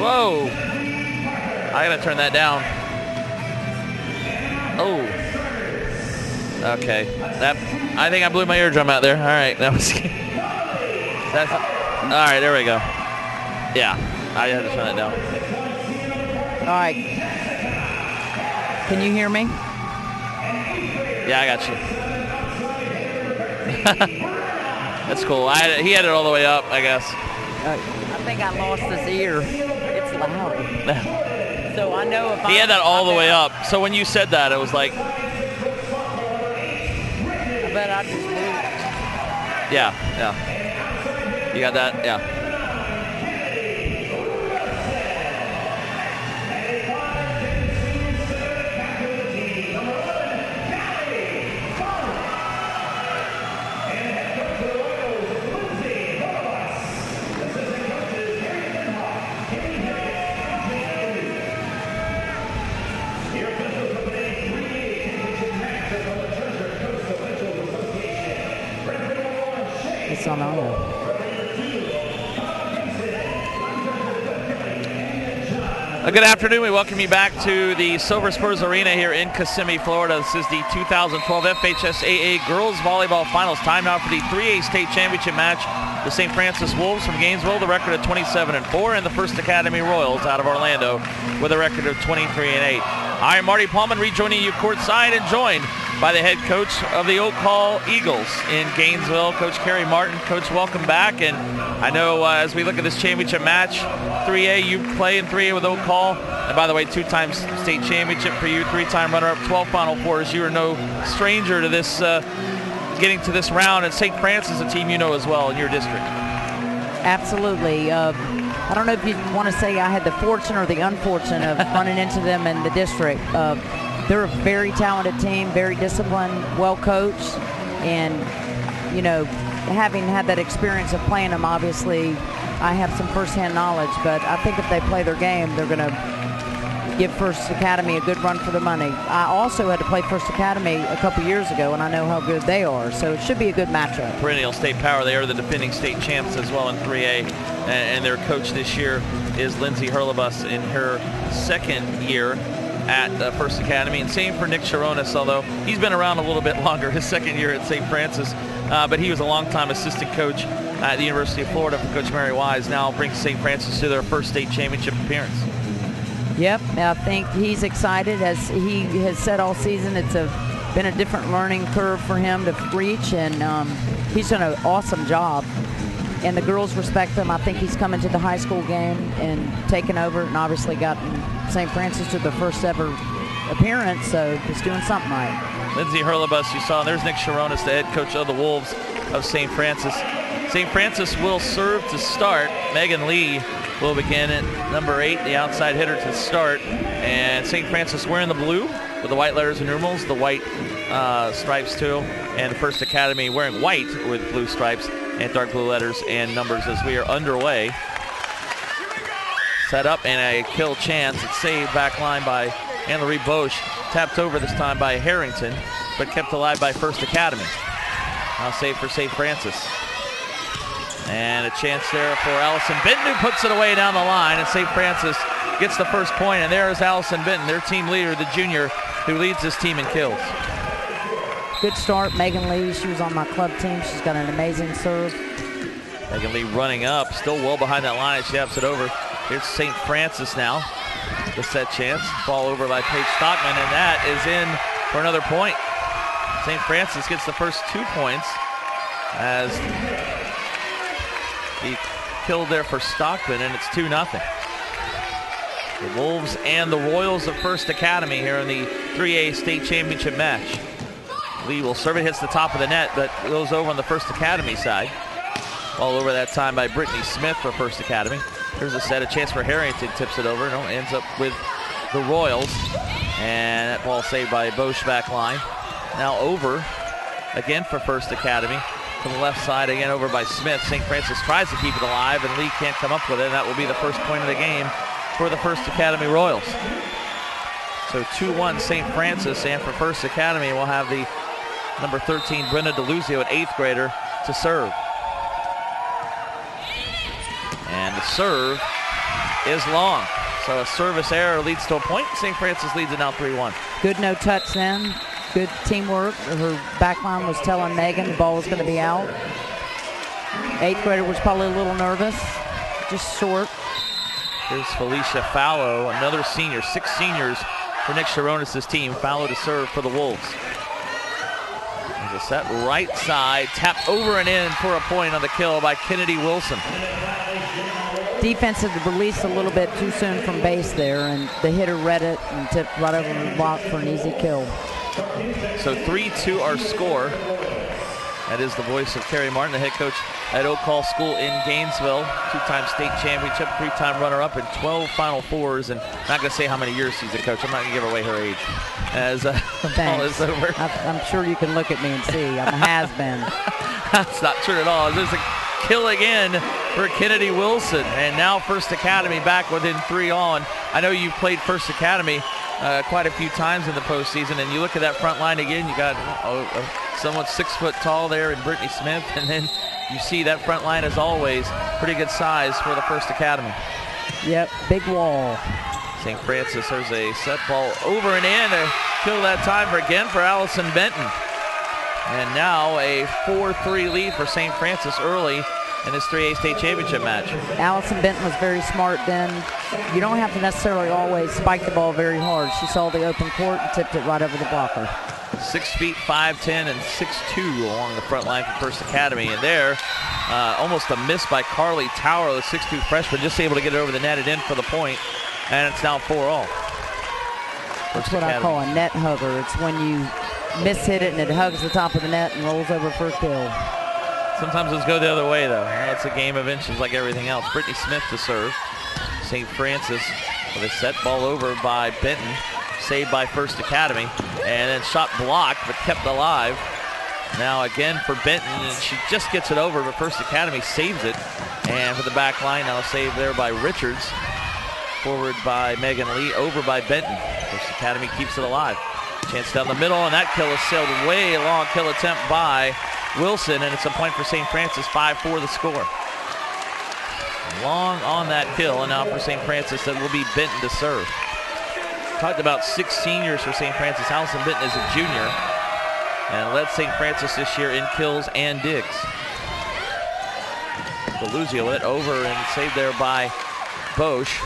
Whoa. I gotta turn that down. Oh. Okay. I think I blew my eardrum out there. All right. That was. All right. There we go. Yeah. I had to turn that down. All right. Can you hear me? Yeah, I got you. That's cool. He had it all the way up, I guess. I think I lost his ear. It's loud. So I know if he had that all the way up. So when you said that, it was like. I bet I just moved. Yeah. You got that? Yeah. Good afternoon. We welcome you back to the Silver Spurs Arena here in Kissimmee, Florida. This is the 2012 FHSAA Girls Volleyball Finals. Time now for the 3A State Championship match. The St. Francis Wolves from Gainesville, the record of 27-4, and the First Academy Royals out of Orlando with a record of 23-8. I am Marty Paulman, rejoining you courtside and joined by the head coach of the Oak Hall Eagles in Gainesville, Coach Kerry Martin. Coach, welcome back. And I know as we look at this championship match, 3A, you play in 3A with Oak Hall. And by the way, 2-time state championship for you, 3-time runner-up, 12 Final Fours. You are no stranger to this, getting to this round. And St. Francis, a team you know as well in your district. Absolutely. I don't know if you want to say I had the fortune or the unfortunate of running into them in the district. They're a very talented team, very disciplined, well coached, and having had that experience of playing them, obviously I have some firsthand knowledge, but I think if they play their game, they're going to give First Academy a good run for the money. I also had to play First Academy a couple years ago, and I know how good they are, so it should be a good matchup. Perennial state power. They are the defending state champs as well in 3A, and their coach this year is Lindsay Hurlebus in her second year at First Academy, and same for Nick Sharonis, although he's been around a little bit longer, his second year at St. Francis, but he was a longtime assistant coach at the University of Florida for Coach Mary Wise. Now brings St. Francis to their first state championship appearance. Yep, I think he's excited. As he has said all season, it's been a different learning curve for him to reach, and he's done an awesome job. And the girls respect him. I think he's come into the high school game and taken over, and obviously gotten St. Francis to the first ever appearance, so he's doing something right. Lindsay Hurlebus, you saw, and there's Nick Sharonis, the head coach of the Wolves of St. Francis. St. Francis will serve to start. Megan Lee will begin at number 8, the outside hitter to start. And St. Francis wearing the blue with the white letters and numerals, the white stripes too. And the First Academy wearing white with blue stripes and dark blue letters and numbers as we are underway. Set up and a kill chance. It's saved back line by Anne-Marie Bosch. Tapped over this time by Harrington, but kept alive by First Academy. Now saved for St. Francis. And a chance there for Allison Benton, who puts it away down the line, and St. Francis gets the first point, and there is Allison Benton, their team leader, the junior, who leads this team in kills. Good start, Megan Lee. She was on my club team. She's got an amazing serve. Megan Lee running up, still well behind that line. She taps it over. Here's St. Francis now. Gets that chance. Ball over by Paige Stockman, and that is in for another point. St. Francis gets the first 2 points as he killed there for Stockman, and it's 2-0. The Wolves and the Royals of First Academy here in the 3A state championship match. Lee will serve it, hits the top of the net, but goes over on the First Academy side. All over that time by Brittany Smith for First Academy. Here's a set, a chance for Harrington, tips it over, ends up with the Royals. And that ball saved by Bosch back line. Now over again for First Academy. To the left side, again over by Smith. St. Francis tries to keep it alive, and Lee can't come up with it, and that will be the first point of the game for the First Academy Royals. So 2-1 St. Francis, and for First Academy, we'll have the number 13, Brenda DeLuzio, an 8th grader, to serve. And the serve is long. So a service error leads to a point. St. Francis leads it now 3-1. Good no touch then. Good teamwork. Her back line was telling Megan the ball was going to be out. 8th grader was probably a little nervous, just short. Here's Felicia Fallow, another senior. 6 seniors for Nick Sharonis' team. Fallow to serve for the Wolves. There's a set right side, tapped over and in for a point on the kill by Kennedy Wilson. Defense had released a little bit too soon from base there, and the hitter read it and tipped right over the block for an easy kill. So 3-2 our score. That is the voice of Terry Martin, the head coach at Oak Hall School in Gainesville. 2-time state championship, 3-time runner-up, and 12 Final Fours. And I'm not going to say how many years she's a coach. I'm not going to give away her age as the ball is over. I'm sure you can look at me and see. I'm a has-been. That's not true at all. There's a kill again for Kennedy Wilson. And now First Academy back within 3 all. And I know you played First Academy quite a few times in the postseason, and you look at that front line again, you got someone 6 foot tall there in Brittany Smith, and then you see that front line, as always, pretty good size for the First Academy. Yep, big wall. St. Francis, there's a set ball over and in, a kill that time for Allison Benton. And now a 4-3 lead for St. Francis early in this 3A state championship match. Allison Benton was very smart then. You don't have to necessarily always spike the ball very hard. She saw the open court and tipped it right over the blocker. 6 feet, 5'10", and 6'2" along the front line for First Academy. And there, almost a miss by Carly Tower, the 6'2" freshman, just able to get it over the net and in for the point. And it's now 4 all. That's what I call a net hugger. It's when you miss-hit it and it hugs the top of the net and rolls over for a kill. Sometimes it's go the other way, though. It's a game of inches like everything else. Brittany Smith to serve. St. Francis with a set ball over by Benton. Saved by First Academy. And then shot blocked, but kept alive. Now again for Benton, and she just gets it over, but First Academy saves it. And for the back line, now saved there by Richards. Forward by Megan Lee, over by Benton. First Academy keeps it alive. Chance down the middle, and that kill is sailed way long. Kill attempt by Wilson, and it's a point for St. Francis, 5-4 the score. Long on that kill, and now for St. Francis, that will be Benton to serve. Talked about 6 seniors for St. Francis. Allison Benton is a junior, and led St. Francis this year in kills and digs. Deluzio it over and saved there by Bosch.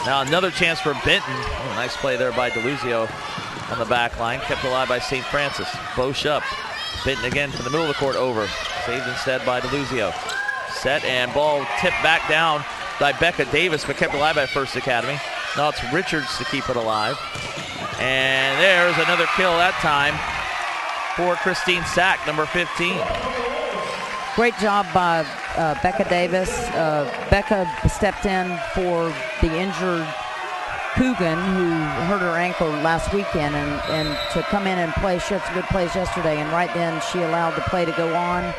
Now another chance for Benton. Oh, nice play there by Deluzio on the back line. Kept alive by St. Francis. Bosch up. Benton again from the middle of the court over. Saved instead by Deluzio. Set and ball tipped back down by Becca Davis, but kept alive by First Academy. Now it's Richards to keep it alive. And there's another kill that time for Christine Sack, number 15. Great job by Becca Davis. Becca stepped in for the injured Coogan, who hurt her ankle last weekend, and to come in and play. She had some good plays yesterday, and right then she allowed the play to go on,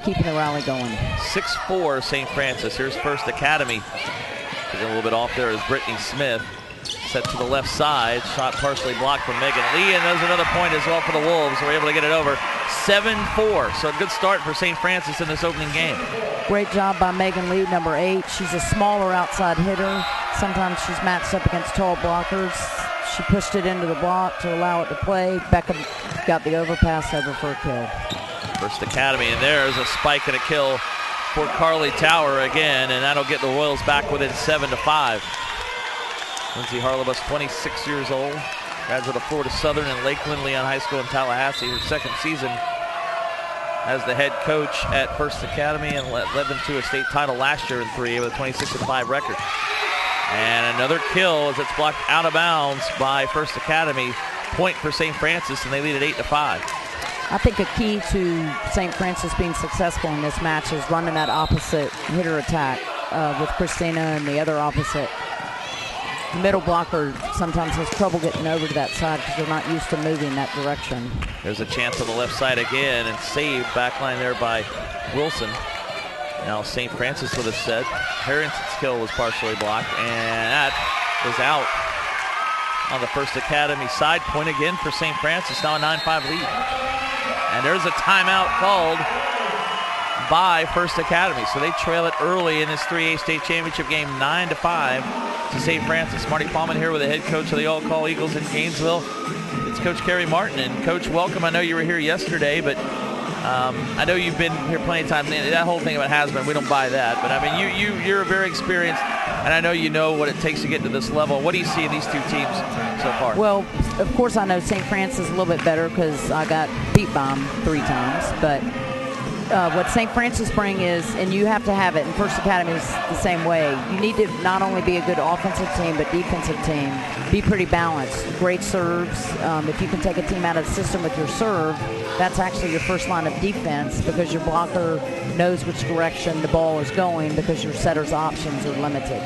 keeping the rally going. 6-4 St. Francis. Here's First Academy. Getting a little bit off there is Brittany Smith. Set to the left side. Shot partially blocked from Megan Lee, and there's another point as well for the Wolves. We're able to get it over. 7-4. So a good start for St. Francis in this opening game. Great job by Megan Lee, number 8. She's a smaller outside hitter. Sometimes she's matched up against tall blockers. She pushed it into the block to allow it to play. Becca got the overpass over for a kill. First Academy, and there's a spike and a kill for Carly Tower again, and that'll get the Royals back within 7-5. Lindsay Harlebus, 26 years old, graduate of Florida Southern and Lakeland Leon High School in Tallahassee. Her second season as the head coach at First Academy, and led them to a state title last year in 3A with a 26-5 record. And another kill as it's blocked out of bounds by First Academy. Point for St. Francis, and they lead at 8-5. I think a key to St. Francis being successful in this match is running that opposite hitter attack with Christina and the other opposite. The middle blocker sometimes has trouble getting over to that side because they're not used to moving that direction. There's a chance on the left side again, and saved backline there by Wilson. Now St. Francis with a set. Harrington's kill was partially blocked, and that is out on the First Academy side. Point again for St. Francis, now a 9-5 lead. And there's a timeout called by First Academy. So they trail it early in this 3A state championship game, 9-5 to St. Francis. Marty Paulman here with the head coach of the All-Call Eagles in Gainesville. It's Coach Kerry Martin. And Coach, welcome. I know you were here yesterday, but I know you've been here plenty of times. That whole thing about has-been, we don't buy that. But, I mean, you're very experienced, and I know you know what it takes to get to this level. What do you see in these two teams so far? Well, of course, I know St. Francis a little bit better because I got beat by them 3 times. But what St. Francis bring is, and you have to have it, and First Academy is the same way, you need to not only be a good offensive team, but defensive team. Be pretty balanced. Great serves. If you can take a team out of the system with your serve, that's actually your first line of defense because your blocker knows which direction the ball is going because your setter's options are limited.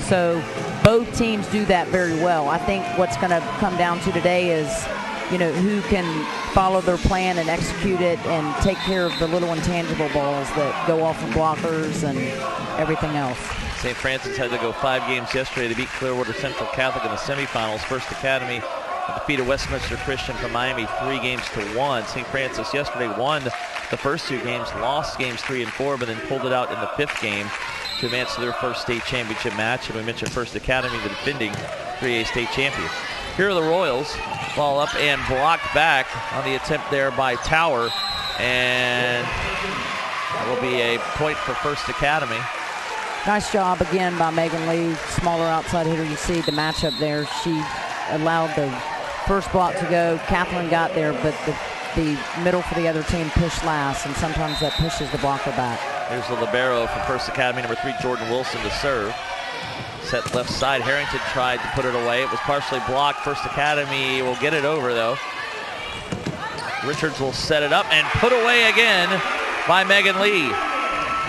So both teams do that very well. I think what's going to come down to today is, who can follow their plan and execute it and take care of the little intangible balls that go off of blockers and everything else. St. Francis had to go 5 games yesterday to beat Clearwater Central Catholic in the semifinals. First Academy defeated Westminster Christian from Miami 3-1. St. Francis yesterday won the first 2 games, lost games 3 and 4, but then pulled it out in the 5th game to advance to their first state championship match. And we mentioned First Academy, the defending 3A state champion. Here are the Royals. Ball up and blocked back on the attempt there by Tower. And that will be a point for First Academy. Nice job again by Megan Lee, smaller outside hitter. You see the matchup there. She allowed the first block to go. Catherine got there, but the middle for the other team pushed last, and sometimes that pushes the blocker back. Here's the libero for First Academy, number 3, Jordan Wilson, to serve. Set left side. Harrington tried to put it away. It was partially blocked. First Academy will get it over, though. Richards will set it up and put away again by Megan Lee.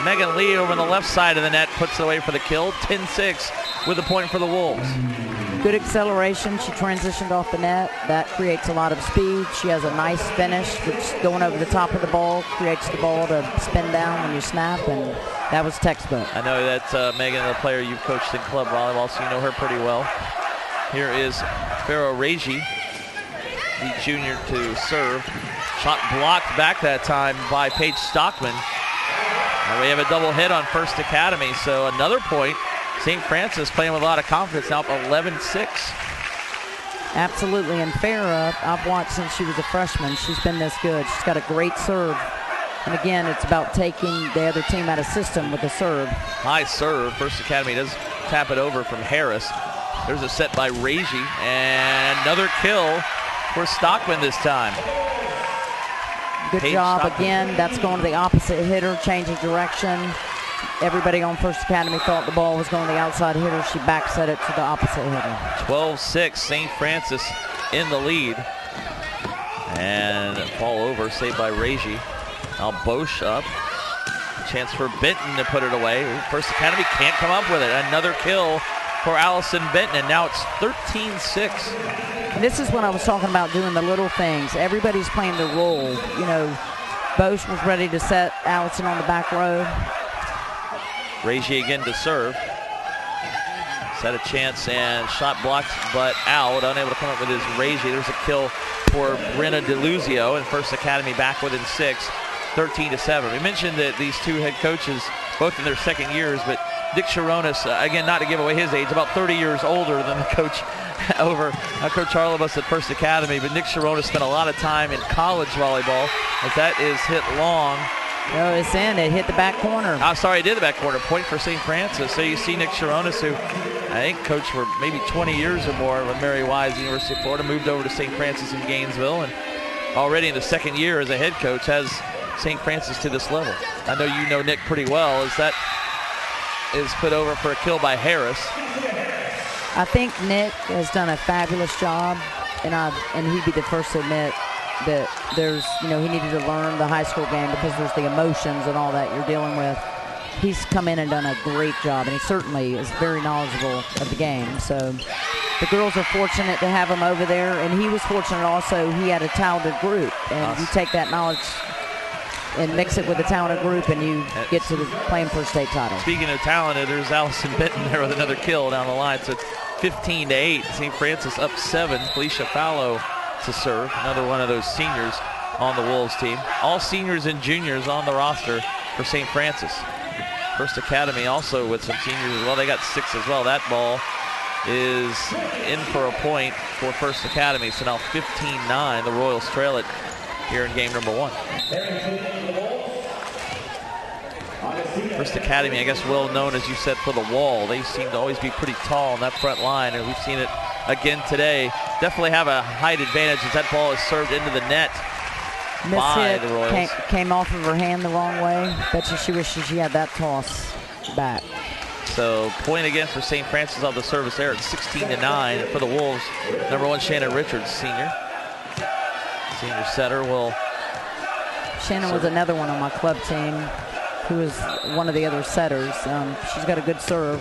Megan Lee over on the left side of the net puts it away for the kill. 10-6 with a point for the Wolves. Good acceleration. She transitioned off the net. That creates a lot of speed. She has a nice finish, which going over the top of the ball creates the ball to spin down when you snap, and that was textbook. I know that Megan, the player you've coached in club volleyball, so you know her pretty well. Here is Farrah Raji, the junior, to serve. Shot blocked back that time by Paige Stockman. And we have a double hit on First Academy, so another point. St. Francis playing with a lot of confidence now, up 11-6. Absolutely, and Farrah, I've watched since she was a freshman. She's been this good. She's got a great serve. And again, it's about taking the other team out of system with the serve. High serve. First Academy does tap it over from Harris. There's a set by Raji, and another kill for Stockman this time. Good Paige job Stockman. again. That's going to the opposite hitter, changing direction. Everybody on First Academy thought the ball was going to the outside hitter. She back set it to the opposite hitter. 12-6, St. Francis in the lead. And ball over, saved by Raji. Now Bosch up. Chance for Benton to put it away. First Academy can't come up with it. Another kill for Allison Benton, and now it's 13-6. And this is what I was talking about, doing the little things. Everybody's playing their role. Bosch was ready to set Allison on the back row. Raji again to serve. Set a chance and shot blocked, but out. Unable to come up with his Raji. There's a kill for Brenna DeLuzio, and First Academy back within 6, 13-7. We mentioned that these two head coaches, both in their second years, but Dick Sharonis, again, not to give away his age, about 30 years older than the coach over Coach Harlebus at First Academy, but Nick Sharonis spent a lot of time in college volleyball, as that is hit long. No, it's in. It hit the back corner. I'm sorry, it did the back corner. Point for St. Francis. So you see Nick Sharonis, who I think coached for maybe 20 years or more with Mary Wise, University of Florida, moved over to St. Francis in Gainesville, and already in the second year as a head coach has St. Francis to this level. I know you know Nick pretty well, as that is put over for a kill by Harris. I think Nick has done a fabulous job, and he'd be the first to admit that there's, he needed to learn the high school game because there's the emotions and all that you're dealing with. He's come in and done a great job, and he certainly is very knowledgeable of the game. So the girls are fortunate to have him over there, and he was fortunate also. He had a talented group, and you take that knowledge and mix it with a talented group, and you get to playing for a state title. Speaking of talented, there's Allison Benton there with another kill down the line. So it's 15-8. St. Francis up 7. Felicia Fallow to serve, another one of those seniors on the Wolves team. All seniors and juniors on the roster for St. Francis. First Academy also with some seniors as well. They got 6 as well. That ball is in for a point for First Academy. So now 15-9. The Royals trail it here in game number 1. First Academy, I guess, well known, as you said, for the wall. They seem to always be pretty tall on that front line, and we've seen it again today. Definitely have a height advantage as that ball is served into the net by the Royals. Came off of her hand the wrong way. Bet you she wishes she had that toss back. So point again for St. Francis on the service there at 16-9. For the Wolves, number 1, Shannon Richards, senior setter will. Shannon was another one on my club team who was one of the other setters. She's got a good serve.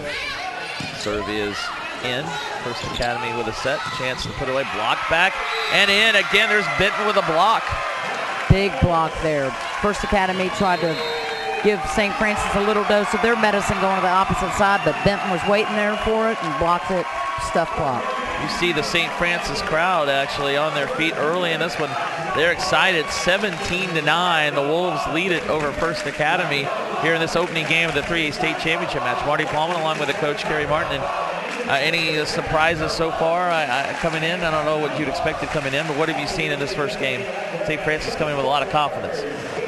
Serve is in. First Academy with a set. Chance to put away. Block back and in. Again, there's Benton with a block. Big block there. First Academy tried to give St. Francis a little dose of their medicine going to the opposite side, but Benton was waiting there for it and blocked it. Stuff block. You see the St. Francis crowd actually on their feet early in this one. They're excited. 17-9. The Wolves lead it over First Academy here in this opening game of the 3A state championship match. Marty Plowman along with the coach Kerry Martin. And any surprises so far coming in? I don't know what you'd expected coming in, but what have you seen in this first game? St. Francis coming with a lot of confidence.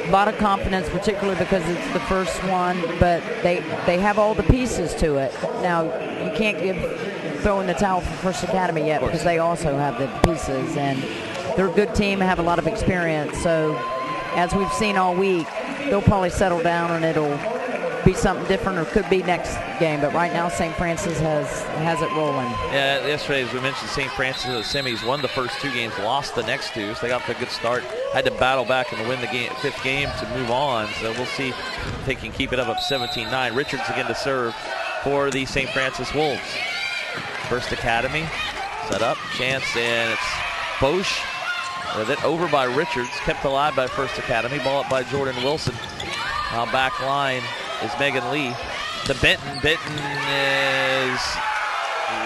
A lot of confidence, particularly because it's the first one, but they have all the pieces to it. Now, you can't throw in the towel for First Academy yet because they also have the pieces, and they're a good team, have a lot of experience. So, as we've seen all week, they'll probably settle down and it'll be something different, or could be next game. But right now, St. Francis has it rolling. Yeah, yesterday, as we mentioned, St. Francis in the semis won the first 2 games, lost the next 2, so they got off to a good start. Had to battle back and win the 5th game to move on. So we'll see if they can keep it up 17-9. Richards again to serve for the St. Francis Wolves. First Academy set up, chance, and it's Bosch with it over by Richards, kept alive by First Academy. Ball up by Jordan Wilson. Now back line is Megan Lee. To Benton. Benton is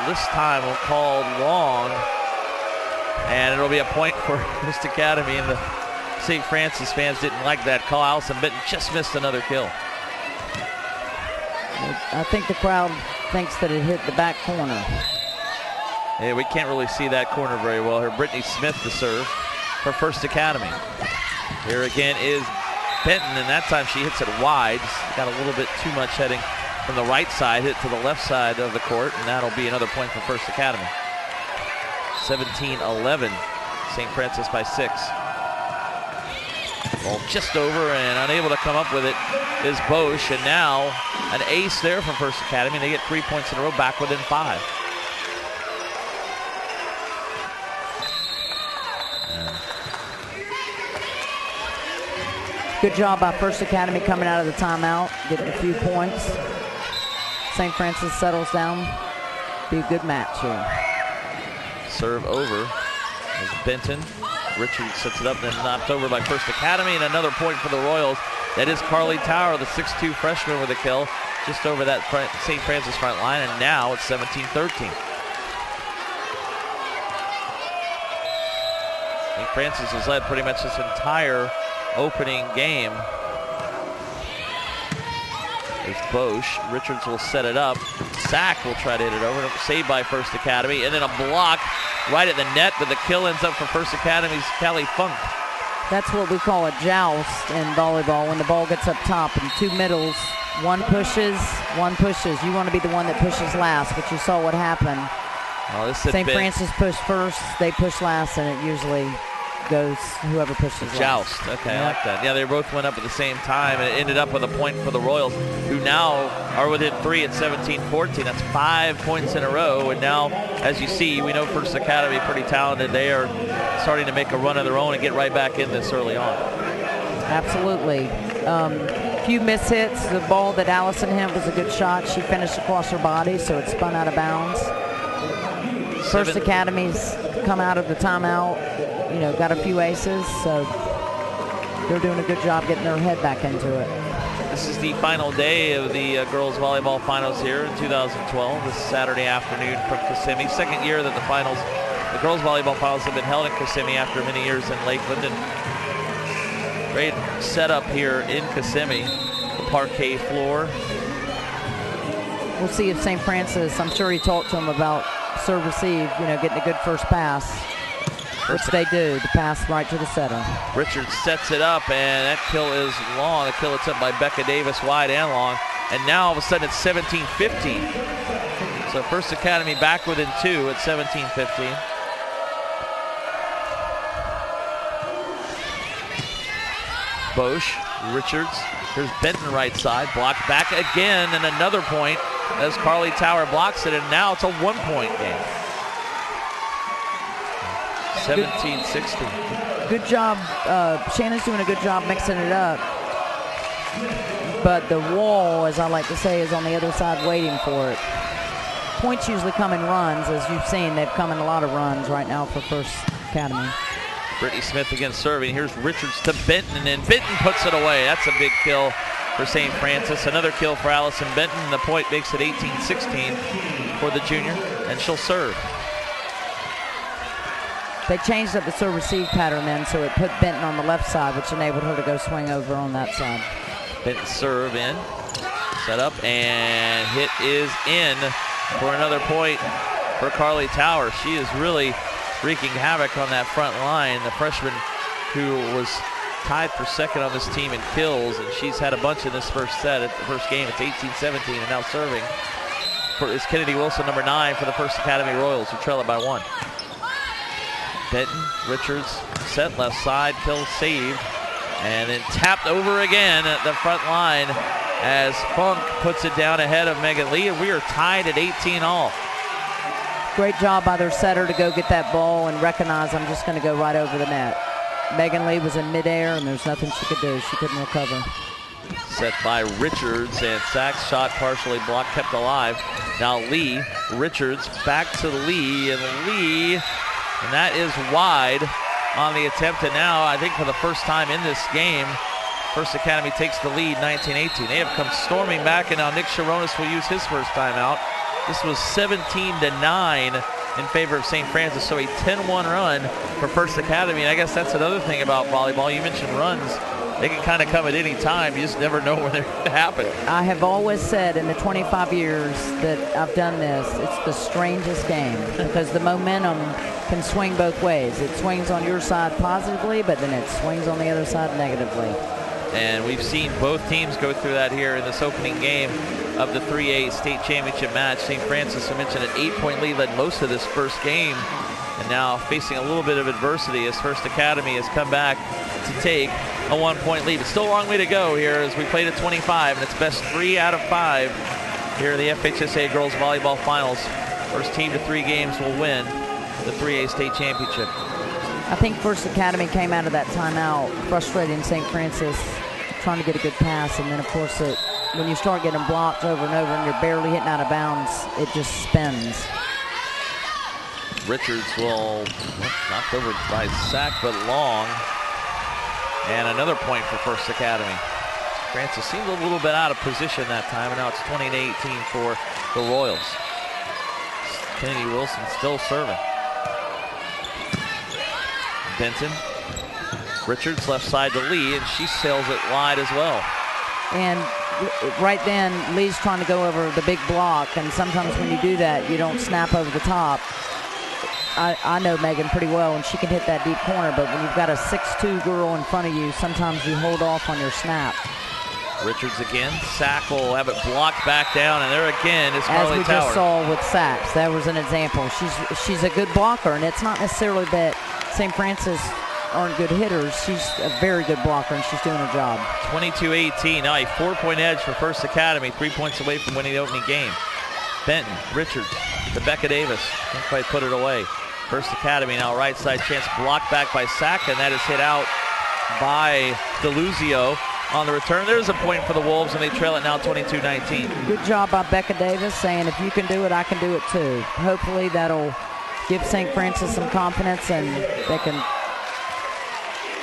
this time called long, and it'll be a point for First Academy. And the St. Francis fans didn't like that call. Allison Benton just missed another kill. I think the crowd thinks that it hit the back corner. Yeah, we can't really see that corner very well here. Brittany Smith to serve for First Academy. Here again is Benton, and that time she hits it wide. Got a little bit too much heading from the right side, hit to the left side of the court, and that'll be another point for First Academy. 17-11, St. Francis by 6. Well, just over and unable to come up with it is Bosch, and now an ace there from First Academy. They get 3 points in a row, back within 5. Good job by First Academy coming out of the timeout, getting a few points. St. Francis settles down. Be a good match here. Serve over is Benton. Richards sets it up, then knocked over by First Academy, and another point for the Royals. That is Carly Tower, the 6'2 freshman with a kill, just over that St. Francis front line, and now it's 17-13. St. Francis has led pretty much this entire opening game. There's Bosch. Richards will set it up. Sack will try to hit it over. Saved by First Academy. And then a block right at the net, but the kill ends up for First Academy's Callie Funk. That's what we call a joust in volleyball, when the ball gets up top and 2 middles. One pushes, one pushes. You want to be the one that pushes last, but you saw what happened. Oh, St. Francis pushed first, they push last, and it usually goes whoever pushes last. Joust. Okay, yeah. I like that. Yeah, they both went up at the same time, and it ended up with a point for the Royals, who now are within 3 at 17-14. That's 5 points in a row, and now, as you see, we know First Academy pretty talented. They are starting to make a run of their own and get right back in this early on. Absolutely. Few miss hits. The ball that Allison hit was a good shot. She finished across her body, so it spun out of bounds. First Academy's come out of the timeout, got a few aces, so they're doing a good job getting their head back into it. This is the final day of the girls volleyball finals here in 2012, this Saturday afternoon from Kissimmee. Second year that the girls volleyball finals have been held in Kissimmee after many years in Lakeland. And great setup here in Kissimmee. parquet floor. We'll see if St. Francis, I'm sure he talked to him about serve receive, getting a good first pass, which they do, the pass right to the setter. Richards sets it up, and that kill is long. The kill attempt by Becca Davis, wide and long. And now all of a sudden it's 17-15. So First Academy back within 2 at 17-15. Bosch, Richards, here's Benton right side, blocked back again, and another point as Carly Tower blocks it, and now it's a 1-point game. 17-16. Good job. Shannon's doing a good job mixing it up. But the wall, as I like to say, is on the other side waiting for it. Points usually come in runs, as you've seen. They've come in a lot of runs right now for First Academy. Brittany Smith again serving. Here's Richards to Benton, and Benton puts it away. That's a big kill for St. Francis. Another kill for Allison Benton. The point makes it 18-16 for the junior, and she'll serve. They changed up the serve-receive pattern then, so it put Benton on the left side, which enabled her to go swing over on that side. Benton serve in, set up, and hit is in for another point for Carly Tower. She is really wreaking havoc on that front line. The freshman who was tied for second on this team in kills, and she's had a bunch in this first set. At the first game, it's 18-17, and now serving is Kennedy Wilson, number 9 for the First Academy Royals, who trail it by 1. Benton, Richards, set left side, kill saved, and then tapped over again at the front line as Funk puts it down ahead of Megan Lee, and we are tied at 18 all. Great job by their setter to go get that ball and recognize I'm just going to go right over the net. Megan Lee was in midair, and there's nothing she could do. She couldn't recover. Set by Richards, and Sachs shot partially blocked, kept alive. Now Lee, Richards back to Lee, and that is wide on the attempt. And now, I think for the first time in this game, First Academy takes the lead 19-18. They have come storming back, and now Nick Sharonis will use his first timeout. This was 17-9 in favor of St. Francis, so a 10-1 run for First Academy. And I guess that's another thing about volleyball. You mentioned runs. They can kind of come at any time. You just never know when they're going to happen. I have always said in the 25 years that I've done this, it's the strangest game because the momentum can swing both ways. It swings on your side positively, but then it swings on the other side negatively. And we've seen both teams go through that here in this opening game of the 3A state championship match. St. Francis, I mentioned, an 8-point lead, led most of this first game, and now facing a little bit of adversity as First Academy has come back to take a 1-point lead. It's still a long way to go here as we play to 25, and it's best 3 out of 5 here in the FHSAA Girls Volleyball Finals. First team to 3 games will win the 3A state championship. I think First Academy came out of that timeout frustrating St. Francis, trying to get a good pass, and then of course when you start getting blocked over and over and you're barely hitting out of bounds, it just spins. Richards will knocked over by Sack, but long. And another point for First Academy. Francis seemed a little bit out of position that time, and now it's 20-18 for the Royals. Kennedy Wilson still serving. Benton. Richards left side to Lee, and she sails it wide as well. And right then, Lee's trying to go over the big block, and sometimes when you do that, you don't snap over the top. I know Megan pretty well, and she can hit that deep corner, but when you've got a 6'2" girl in front of you, sometimes you hold off on your snap. Richards again. Sack will have it blocked back down, and there again is Carly Tower. As we just saw with Sachs, that was an example. She's a good blocker, and it's not necessarily that St. Francis aren't good hitters. She's a very good blocker, and she's doing her job. 22-18, now a 4-point edge for First Academy, 3 points away from winning the opening game. Benton, Richards, to Becca Davis. Can't quite put it away. First Academy now right side chance, blocked back by Sack, and that is hit out by DeLuzio on the return. There's a point for the Wolves, and they trail it now 22-19. Good job by Becca Davis saying, if you can do it, I can do it too. Hopefully that'll give St. Francis some confidence, and they can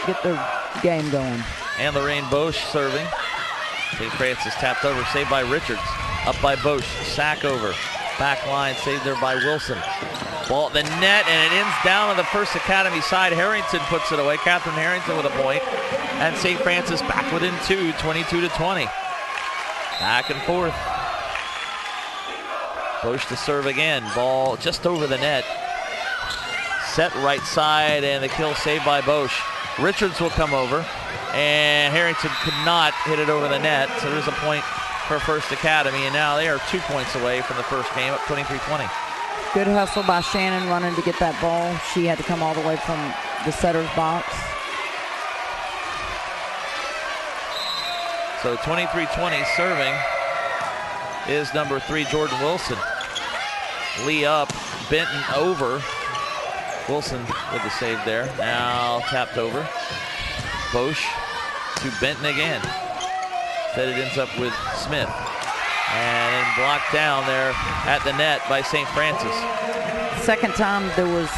get their game going. And Lorraine Bosch serving. St. Francis tapped over, saved by Richards. Up by Bosch, Sack over. Back line, saved there by Wilson. Ball at the net, and it ends down on the First Academy side. Harrington puts it away. Catherine Harrington with a point. And St. Francis back within 2, 22-20. Back and forth. Bosch to serve again. Ball just over the net. Set right side, and the kill saved by Bosch. Richards will come over, and Harrington could not hit it over the net, so there's a point for First Academy, and now they are 2 points away from the first game, up 23-20. Good hustle by Shannon running to get that ball. She had to come all the way from the setter's box. So 23-20 serving is number 3, Jordan Wilson. Lee up, Benton over. Wilson with the save there. Now tapped over. Bosch to Benton again. Instead it ends up with Smith. And blocked down there at the net by St. Francis. Second time there was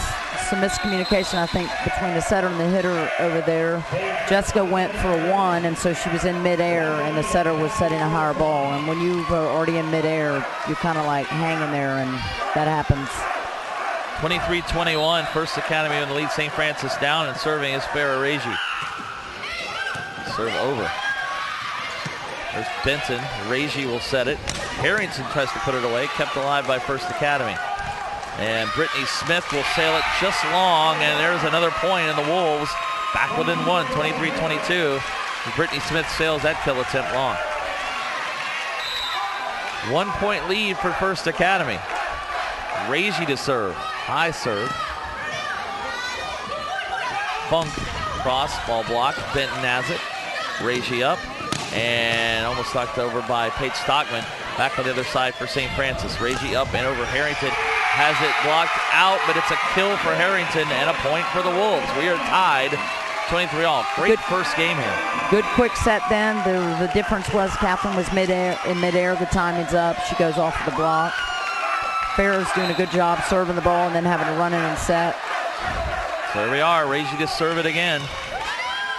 some miscommunication, I think, between the setter and the hitter over there. Jessica went for a 1, and so she was in midair, and the setter was setting a higher ball. And when you are already in midair, you're kind of like hanging there, and that happens. 23-21, First Academy in the lead. St. Francis down, and serving is Farah Reiji. Serve over. There's Benton. Reiji will set it. Harrington tries to put it away, kept alive by First Academy. And Brittany Smith will sail it just long, and there's another point, and the Wolves back within 1, 23-22. Brittany Smith sails that kill attempt long. 1 point lead for First Academy. Reiji to serve. High serve. Funk cross, ball blocked. Benton has it. Reiji up. And almost knocked over by Paige Stockman. Back on the other side for St. Francis. Reiji up and over Harrington. Has it blocked out, but it's a kill for Harrington and a point for the Wolves. We are tied 23-all. Great first game here. Good quick set then. The difference was Catherine was in midair. The timing's up. She goes off of the block. Farrah's doing a good job serving the ball and then having to run in and set. So there we are. Reiji to serve it again.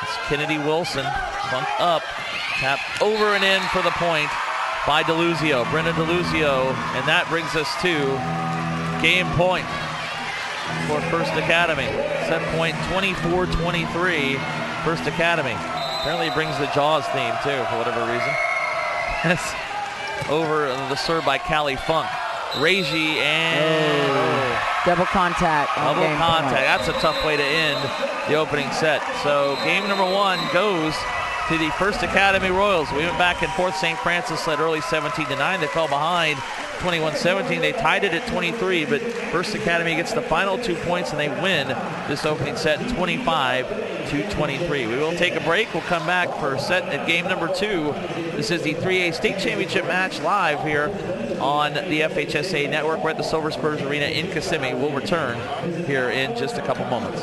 It's Kennedy Wilson. Funk up. Tap over and in for the point by DeLuzio. Brenda DeLuzio. And that brings us to game point for First Academy. Set point 24-23, First Academy. Apparently it brings the Jaws theme too, for whatever reason. That's over the serve by Callie Funk. Reiji and double contact. Double contact. That's a tough way to end the opening set. So game number 1 goes to the First Academy Royals. We went back and forth. St. Francis led early 17-9. They fell behind 21-17. They tied it at 23, but First Academy gets the final 2 points and they win this opening set 25-23. We will take a break. We'll come back for a set at game number 2. This is the 3A State Championship match live here on the FHSAA network. We're at the Silver Spurs Arena in Kissimmee. We'll return here in just a couple moments.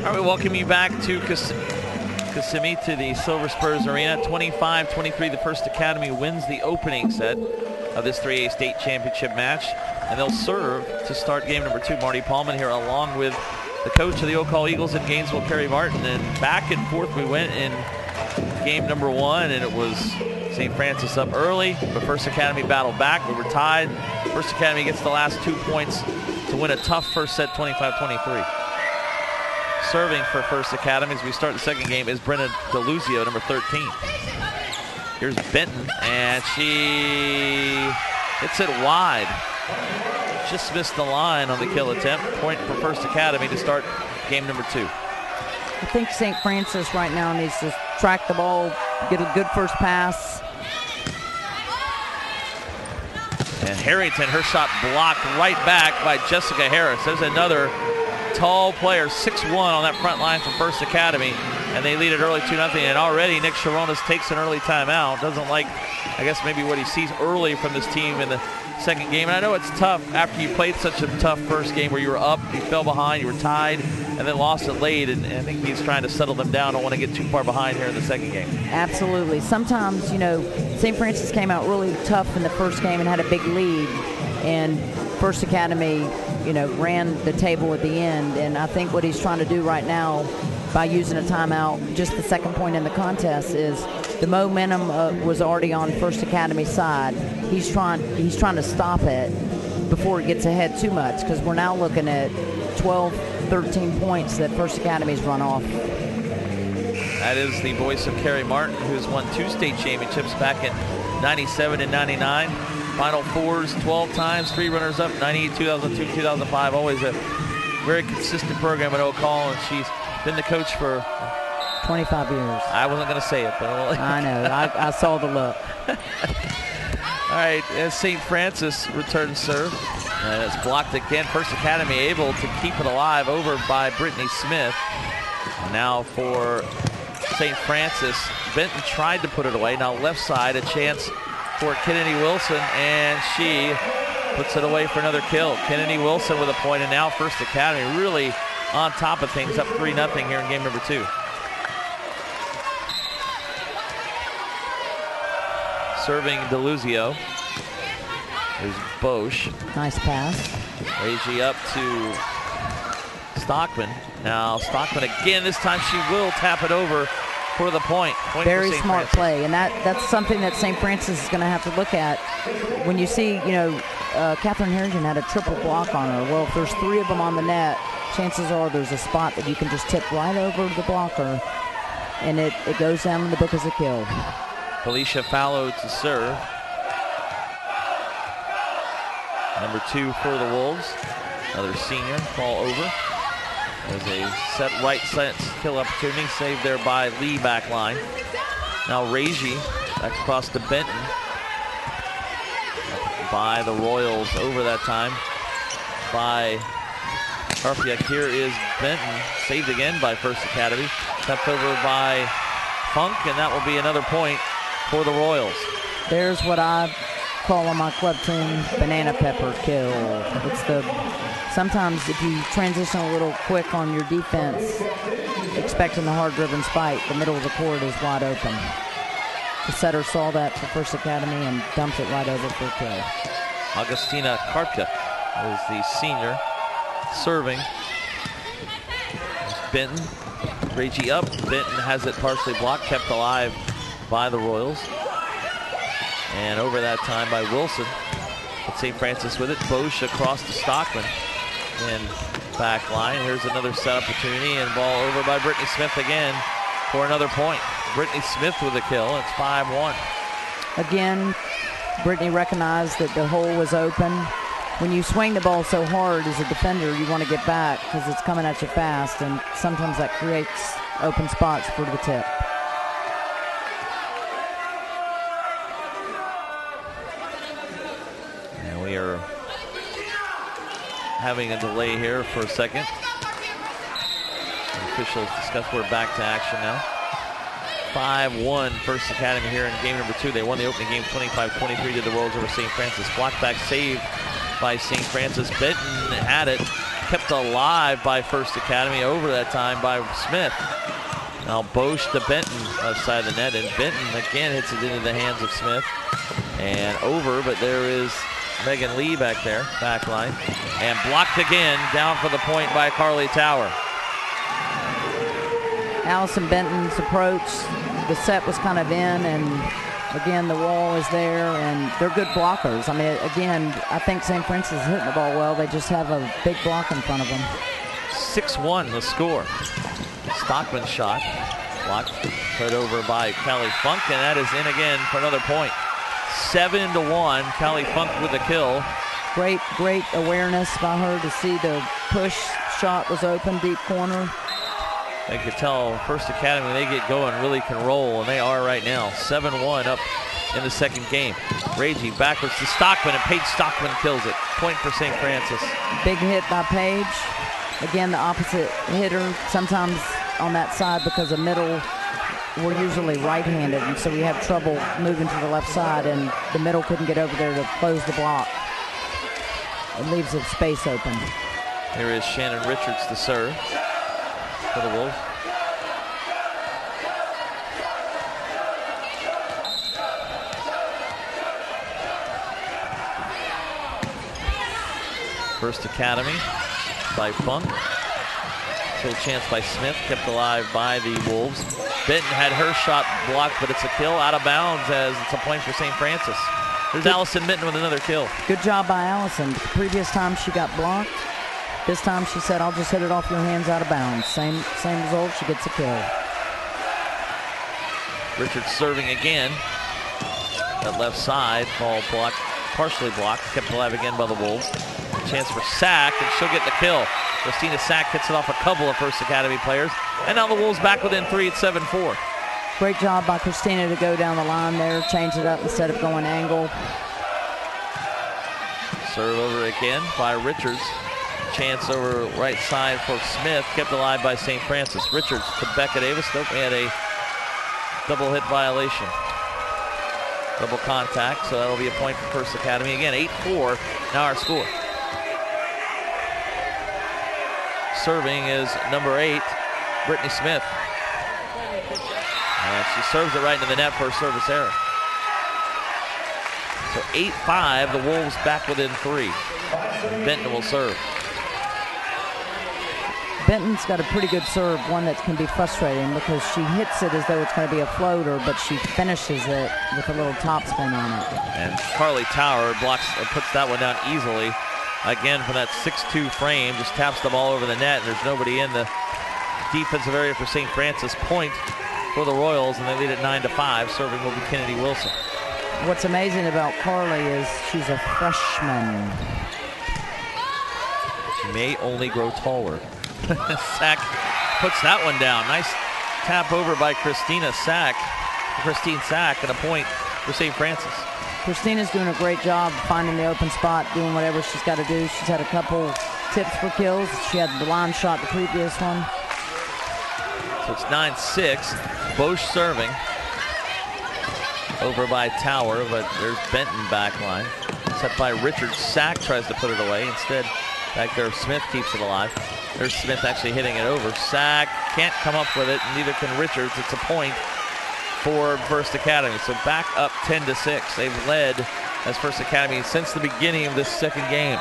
All right, we welcome you back to Kissimmee to the Silver Spurs Arena. 25-23, the First Academy wins the opening set of this 3A state championship match. And they'll serve to start game number 2. Marty Paulman here along with the coach of the Oak Hall Eagles in Gainesville, Kerry Martin. And back and forth we went in game number 1, and it was St. Francis up early, but First Academy battled back. We were tied. First Academy gets the last 2 points to win a tough first set, 25-23. Serving for First Academy as we start the second game is Brenna DeLuzio, number 13. Here's Benton, and she hits it wide. Just missed the line on the kill attempt. Point for First Academy to start game number 2. I think St. Francis right now needs to track the ball, get a good first pass. And Harrington, her shot blocked right back by Jessica Harris. There's another tall player, 6'1", on that front line from First Academy, and they lead it early 2-0. And already Nick Sharonas takes an early timeout. Doesn't like, I guess, maybe what he sees early from this team in the second game. And I know it's tough after you played such a tough first game where you were up, you fell behind, you were tied, and then lost it late. And I think he's trying to settle them down. Don't want to get too far behind here in the second game. Absolutely. Sometimes, you know, St. Francis came out really tough in the first game and had a big lead, and First Academy, you know, ran the table at the end. And I think what he's trying to do right now by using a timeout, just the second point in the contest, is the momentum was already on First Academy's side. He's trying to stop it before it gets ahead too much, because we're now looking at 12, 13 points that First Academy's run off. That is the voice of Kerry Martin, who's won 2 state championships back in 97 and 99. Final fours 12 times, 3 runners-up, 98, 2002, 2005. Always a very consistent program at Oak Hall, and she's been the coach for 25 years. I wasn't going to say it, but I know. I saw the look. All right, as St. Francis returns serve, and it's blocked again. First Academy able to keep it alive, over by Brittany Smith. Now for St. Francis, Benton tried to put it away. Now left side, a chance for Kennedy Wilson, and she puts it away for another kill. Kennedy Wilson with a point, and now First Academy really on top of things, up 3-0 here in game number 2. Serving DeLuzio. There's Bosch. Nice pass. Agee up to Stockman. Now Stockman again. This time she will tap it over for the point. Very smart play, and that's something that St. Francis is going to have to look at. When you see, you know, Catherine Harrington had a triple block on her. Well, if there's 3 of them on the net, chances are there's a spot that you can just tip right over the blocker, and it goes down in the book as a kill. Felicia Fallow to serve. Number 2 for the Wolves. Another senior, ball over. There's a set right side kill opportunity, saved there by Lee back line. Now Raji back across to Benton. By the Royals over that time. By Karpiak. Here is Benton, saved again by First Academy. Tapped over by Funk, and that will be another point for the Royals. There's what I call on my club team banana pepper kill. It's the sometimes if you transition a little quick on your defense, expecting the hard-driven spike, the middle of the court is wide open. The setter saw that for First Academy and dumped it right over for a kill. Augustina Karpka is the senior serving. Benton, Reggie up. Benton has it partially blocked, kept alive by the Royals. And over that time by Wilson. But St. Francis with it. Bosch across to Stockman. And back line. Here's another set opportunity, and ball over by Brittany Smith again for another point. Brittany Smith with a kill. It's 5-1. Again, Brittany recognized that the hole was open. When you swing the ball so hard as a defender, you want to get back because it's coming at you fast, and sometimes that creates open spots for the tip. And we are having a delay here for a second. The officials discuss we're back to action now. 5-1 First Academy here in game number 2. They won the opening game 25-23 to the Royals over St. Francis. Block back save by St. Francis. Benton had it, kept alive by First Academy, over that time by Smith. Now Bosch to Benton left side of the net, and Benton again hits it into the hands of Smith. And over, but there is Megan Lee back there, back line. And blocked again, down for the point by Carly Tower. Allison Benton's approach, the set was kind of in, and again, the wall is there, and they're good blockers. I mean, again, I think St. Francis is hitting the ball well. They just have a big block in front of them. 6-1 the score. Stockman's shot, blocked, put over by Callie Funk, and that is in again for another point. 7-1, Callie Funk with the kill. Great awareness by her to see the push shot was open, deep corner. They could tell First Academy, when they get going, really can roll, and they are right now. 7-1 up in the second game. Ragey backwards to Stockman, and Paige Stockman kills it. Point for St. Francis. Big hit by Paige. Again, the opposite hitter, sometimes on that side because of middle, we're usually right-handed, and so we have trouble moving to the left side, and the middle couldn't get over there to close the block. It leaves a space open. Here is Shannon Richards to serve for the Wolves. First Academy by Funk. Still chance by Smith, kept alive by the Wolves. Benton had her shot blocked, but it's a kill out of bounds as it's a point for St. Francis. There's Allison Benton with another kill. Good job by Allison. The previous time she got blocked. This time she said, I'll just hit it off your hands out of bounds. Same result, she gets a kill. Richards serving again. That left side, ball blocked, partially blocked, kept alive again by the Wolves. Chance for Sack, and she'll get the kill. Christina Sack hits it off a couple of First Academy players. And now the Wolves back within 3 at 7-4. Great job by Christina to go down the line there, change it up instead of going angle. Serve over again by Richards. Chance over right side for Smith, kept alive by St. Francis. Richards to Becca Davis. Nope, we had a double hit violation. Double contact, so that'll be a point for First Academy. Again, 8-4, now our score. Serving is number 8, Brittany Smith. And she serves it right into the net for a service error. So 8-5, the Wolves back within 3. Benton will serve. Benton's got a pretty good serve, one that can be frustrating because she hits it as though it's going to be a floater, but she finishes it with a little topspin on it. And Carly Tower puts that one down easily. Again, from that 6'2 frame, just taps the ball over the net, and there's nobody in the defensive area for St. Francis. Point for the Royals, and they lead at 9-5. Serving will be Kennedy Wilson. What's amazing about Carly is she's a freshman. She may only grow taller. Sack puts that one down. Nice tap over by Christine Sack, and a point for St. Francis. Christina's doing a great job finding the open spot, doing whatever she's got to do. She's had a couple tips for kills. She had the line shot the previous one. So it's 9-6. Bosch serving. Over by Tower, but there's Benton back line. Set by Richards. Sack tries to put it away. Instead, back there, Smith keeps it alive. There's Smith actually hitting it over. Sack can't come up with it, and neither can Richards. It's a point for First Academy. So back up 10-6. They've led as First Academy since the beginning of this second game.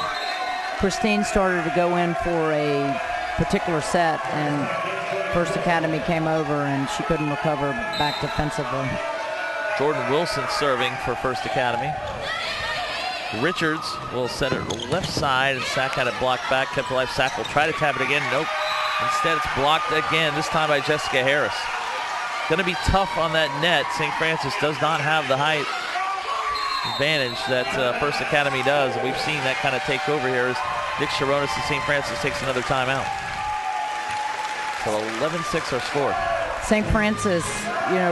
Christine started to go in for a particular set, and First Academy came over, and she couldn't recover back defensively. Jordan Wilson serving for First Academy. Richards will set it left side, and Sack had it blocked back, kept alive. Sack will try to tap it again. Nope. Instead, it's blocked again, this time by Jessica Harris. Going to be tough on that net. St. Francis does not have the height advantage that First Academy does. And we've seen that kind of take over here as Nick Sharonis and St. Francis takes another timeout. So 11-6 our score. St. Francis,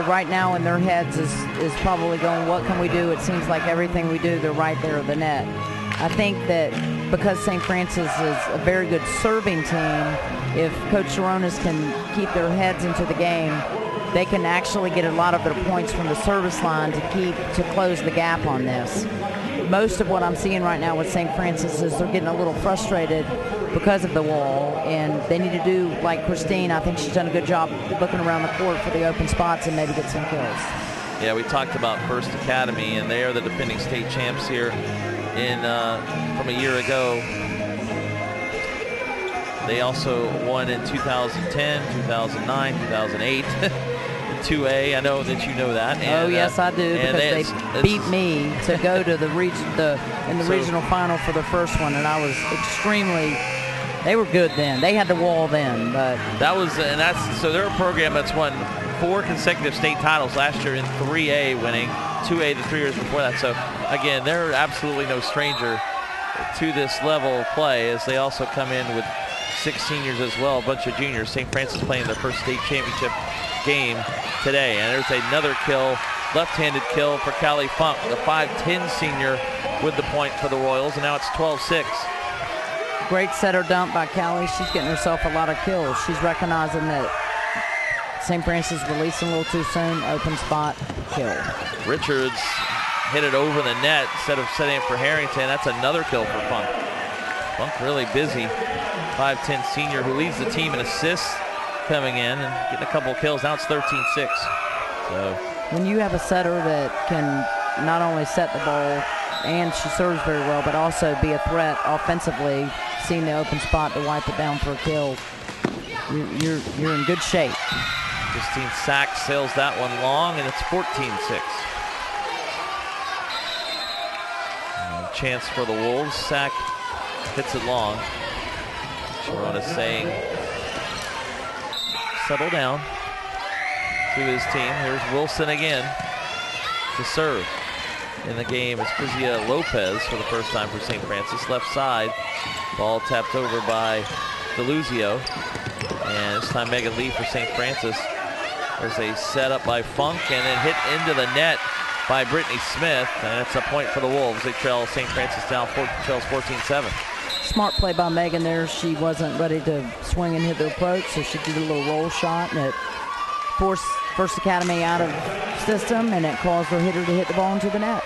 right now in their heads is probably going, what can we do? It seems like everything we do, they're right there at the net. I think that because St. Francis is a very good serving team, if Coach Sharonis can keep their heads into the game, they can actually get a lot of their points from the service line to close the gap on this. Most of what I'm seeing right now with St. Francis is they're getting a little frustrated because of the wall, and they need to do like Christine. I think she's done a good job looking around the court for the open spots and maybe get some kills. Yeah, we talked about First Academy, and they are the defending state champs here from a year ago. They also won in 2010, 2009, 2008. 2A. I know that you know that. And, yes, I do, because they beat me to go to the regional final for the first one, and I was they were good then. They had the wall then, but so they're a program that's won 4 consecutive state titles last year in 3A, winning 2A the 3 years before that. So again, they're absolutely no stranger to this level of play, as they also come in with 6 seniors as well, a bunch of juniors. St. Francis playing their first state championship game today. And there's another kill, left-handed kill for Callie Funk, the 5'10 senior, with the point for the Royals, and now it's 12-6. Great setter dump by Callie. She's getting herself a lot of kills. She's recognizing that St. Francis releasing a little too soon, open spot, kill. Richards hit it over the net instead of setting it for Harrington. That's another kill for Funk. Funk really busy. 5'10 senior who leads the team in assists coming in and getting a couple of kills. Now it's 13-6. So when you have a setter that can not only set the ball and she serves very well, but also be a threat offensively, seeing the open spot to wipe it down for a kill, you're in good shape. Christine Sack sails that one long, and it's 14-6. Chance for the Wolves. Sack hits it long. Sharon is saying, settle down to his team. Here's Wilson again to serve. In the game is Fizia Lopez for the first time for St. Francis. Left side, ball tapped over by DeLuzio. And this time Megan Lee for St. Francis. There's a setup by Funk and then hit into the net by Brittany Smith. And it's a point for the Wolves. They trail St. Francis down, trails 14-7. Smart play by Megan there. She wasn't ready to swing and hit the approach, so she did a little roll shot, and it forced First Academy out of system, and it caused her hitter to hit the ball into the net.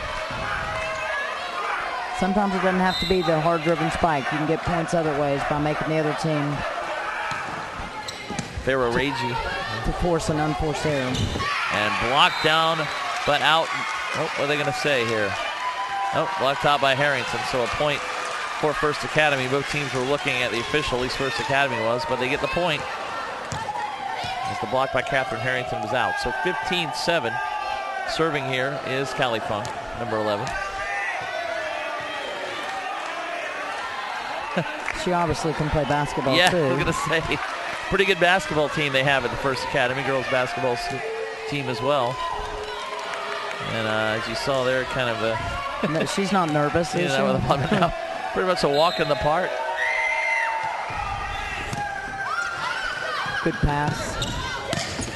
Sometimes it doesn't have to be the hard-driven spike. You can get points other ways by making the other team Farrah Ragey to force an unforced error. And blocked down, but out. Oh, what are they going to say here? Oh, blocked out by Harrington, so a point for First Academy. Both teams were looking at the official, at least First Academy was, but they get the point. As the block by Catherine Harrington was out. So 15-7. Serving here is Callie Funk, number 11. She obviously can play basketball, yeah, too. I was going to say, pretty good basketball team they have at the First Academy, girls basketball team as well. And as you saw there, kind of a... No, she's not nervous, is she? Pretty much a walk in the park. Good pass.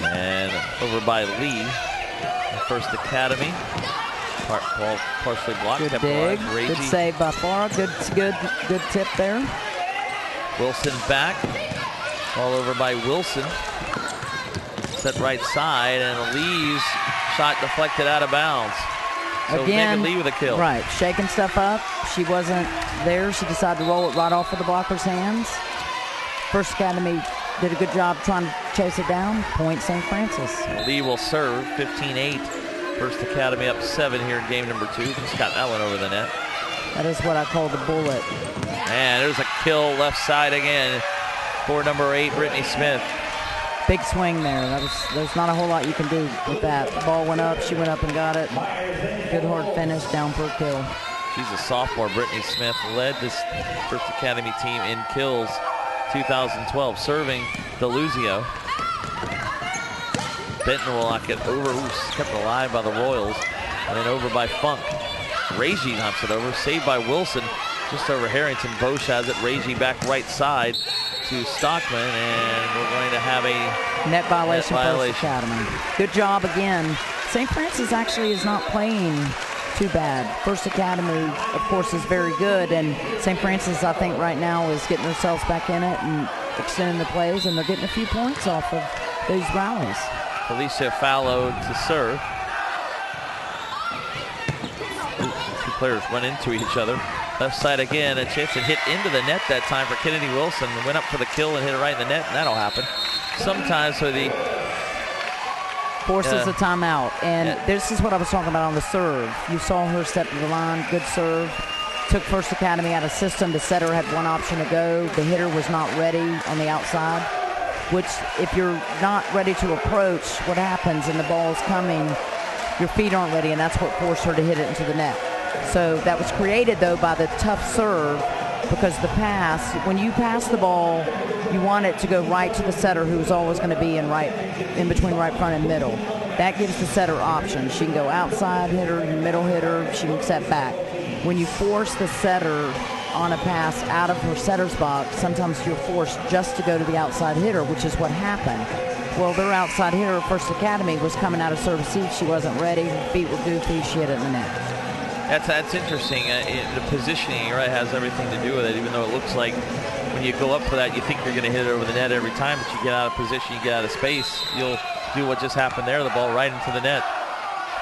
And over by Lee, the First Academy. Ball partially blocked. Good dig. Good save by Farrah. Good tip there. Wilson back. Ball over by Wilson. Set right side, and Lee's shot deflected out of bounds. So again, Megan Lee with a kill. Right, shaking stuff up. She wasn't there. She decided to roll it right off of the blocker's hands. First Academy did a good job trying to chase it down. Point St. Francis. Lee will serve 15-8. First Academy up 7 here in game number 2. Just got that one over the net. That is what I call the bullet. And there's a kill left side again for number 8, Brittany Smith. Big swing there. There's not a whole lot you can do with that. The ball went up. She went up and got it. Good hard finish, down for a kill. She's a sophomore. Brittany Smith led this First Academy team in kills 2012. Serving DeLuzio. Benton will knock it over. Ooh, kept alive by the Royals. And then over by Funk. Ragey knocks it over. Saved by Wilson. Just over Harrington. Bosch has it. Ragey back right side to Stockman, and we're going to have a net violation. First Academy. Good job again. St. Francis actually is not playing too bad. First Academy, of course, is very good, and St. Francis, I think, right now is getting themselves back in it and extending the plays, and they're getting a few points off of those rallies. Felicia Fallow to serve. Two players run into each other. Left side again, a chance to hit into the net that time for Kennedy Wilson. Went up for the kill and hit it right in the net, and that'll happen. Sometimes for the forces a timeout, and this is what I was talking about on the serve. You saw her step to the line, good serve. Took First Academy out of system. The setter had one option to go. The hitter was not ready on the outside, which if you're not ready to approach, what happens and the ball is coming, your feet aren't ready, and that's what forced her to hit it into the net. So that was created, though, by the tough serve, because the pass, when you pass the ball, you want it to go right to the setter, who's always going to be in between right front and middle. That gives the setter options. She can go outside hitter, middle hitter, she can set back. When you force the setter on a pass out of her setter's box, sometimes you're forced just to go to the outside hitter, which is what happened. Well, their outside hitter, First Academy, was coming out of service seat. She wasn't ready. Her feet were goofy. She hit it in the net. That's interesting. The positioning, right, has everything to do with it, even though it looks like when you go up for that, you think you're going to hit it over the net every time, but you get out of position, you get out of space, you'll do what just happened there, the ball right into the net.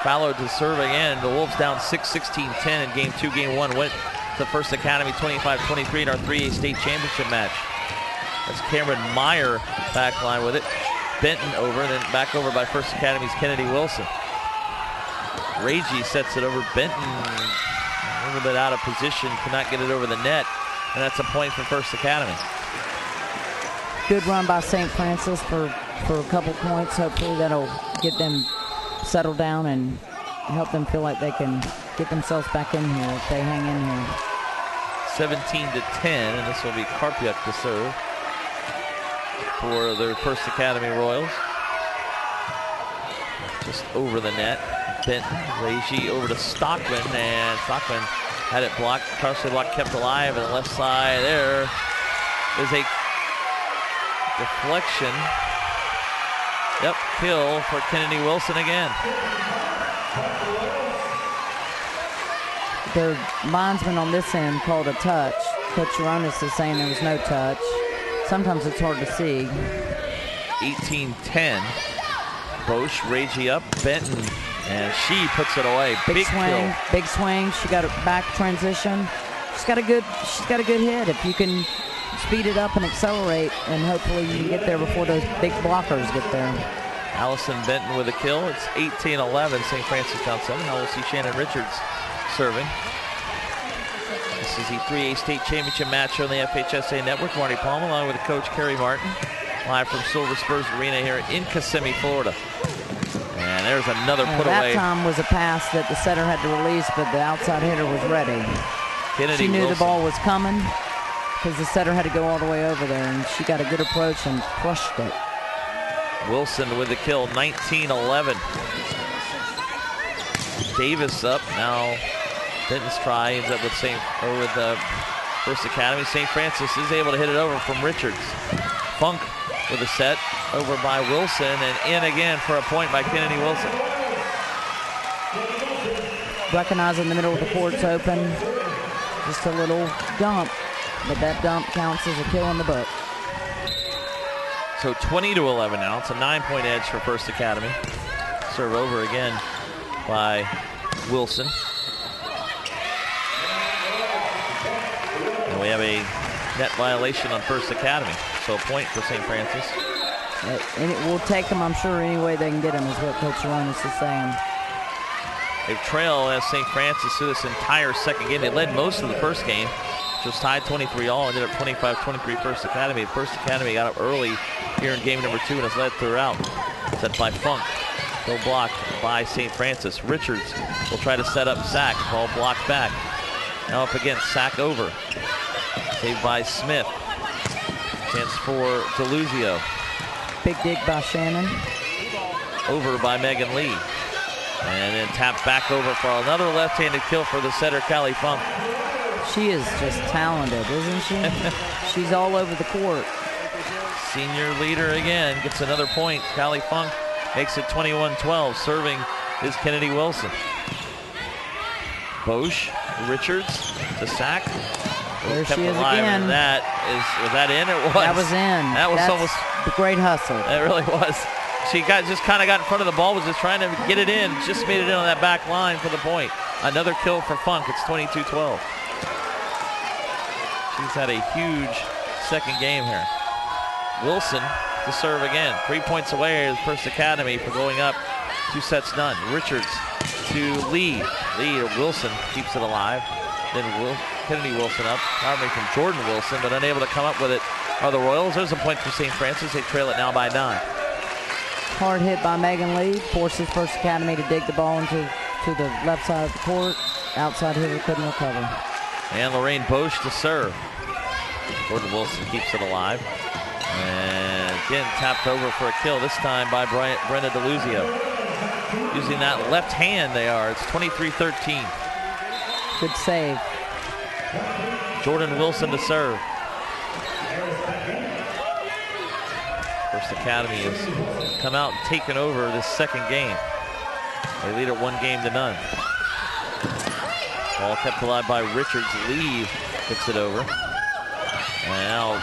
Fallow to serve again. The Wolves down 6-16-10 in game 2. Game 1 went to First Academy 25-23 in our 3A state championship match. That's Cameron Meyer back line with it. Benton over, and then back over by First Academy's Kennedy Wilson. Ragey sets it over. Benton a little bit out of position, cannot get it over the net, and that's a point for First Academy. Good run by St. Francis for a couple points. Hopefully that'll get them settle down and help them feel like they can get themselves back in here if they hang in here. 17-10, and this will be Karpiuk to serve for the First Academy Royals. Just over the net. Benton, Leahy over to Stockman, and Stockman had it blocked, partially blocked, kept alive, and the left side there is a deflection. Yep, kill for Kennedy Wilson again. The linesman on this end called a touch. Coach Aronis is saying there was no touch. Sometimes it's hard to see. 18-10. Bosch, Ragey up, Benton, and she puts it away. Big swing, kill. Big swing. She got a back transition. She's got a good hit. If you can speed it up and accelerate, and hopefully you can get there before those big blockers get there. Allison Benton with a kill. It's 18-11. St. Francis down 7. Now we'll see Shannon Richards serving. This is the 3A state championship match on the FHSAA network. Marty Palmer along with Coach Kerry Martin, live from Silver Spurs Arena here in Kissimmee, Florida. And there's another put away. That time was a pass that the setter had to release, but the outside hitter was ready. Kennedy she knew Wilson. The ball was coming because the setter had to go all the way over there, and she got a good approach and crushed it. Wilson with the kill, 19-11. Davis up now. Benton's try ends up with First Academy. St. Francis is able to hit it over from Richards. Funk with a set over by Wilson, and in again for a point by Kennedy Wilson. Recognizing the middle of the court's open. Just a little dump, but that dump counts as a kill in the book. So 20-11 now. It's a 9-point edge for First Academy. Serve over again by Wilson. And we have a net violation on First Academy. So a point for St. Francis. And it will take them, I'm sure, any way they can get them, is what Coach Aronis is saying. They trail as St. Francis through this entire second game. They led most of the first game, which was tied 23-all, ended up 25-23 First Academy. First Academy got up early here in game number 2 and has led throughout. Set by Funk. Still blocked by St. Francis. Richards will try to set up Sack. Ball blocked back. Now up against Sack over. Saved by Smith. Chance for Deluzio. Big dig by Shannon. Over by Megan Lee. And then tapped back over for another left-handed kill for the setter, Callie Funk. She is just talented, isn't she? She's all over the court. Senior leader again, gets another point. Callie Funk makes it 21-12. Serving is Kennedy Wilson. Bosch, Richards to Sack. There she is again. Was that in? It was. That was in. That's almost a great hustle. It really was. She just kind of got in front of the ball, was just trying to get it in. Just made it in on that back line for the point. Another kill for Funk. It's 22-12. She's had a huge second game here. Wilson to serve again. 3 points away is First Academy for going up 2-0. Richards to Lee. Lee to Wilson, keeps it alive. Then Kennedy Wilson up. Army from Jordan Wilson, but unable to come up with it are the Royals. There's a point for St. Francis. They trail it now by 9. Hard hit by Megan Lee. Forces First Academy to dig the ball into the left side of the court. Outside hitter couldn't recover. And Lorraine Bosch to serve. Jordan Wilson keeps it alive. And again, tapped over for a kill, this time by Brenda DeLuzio. Using that left hand they are. It's 23-13. Good save. Jordan Wilson to serve. First Academy has come out and taken over this second game. They lead it 1-0. Ball kept alive by Richards. Lee gets it over. And now,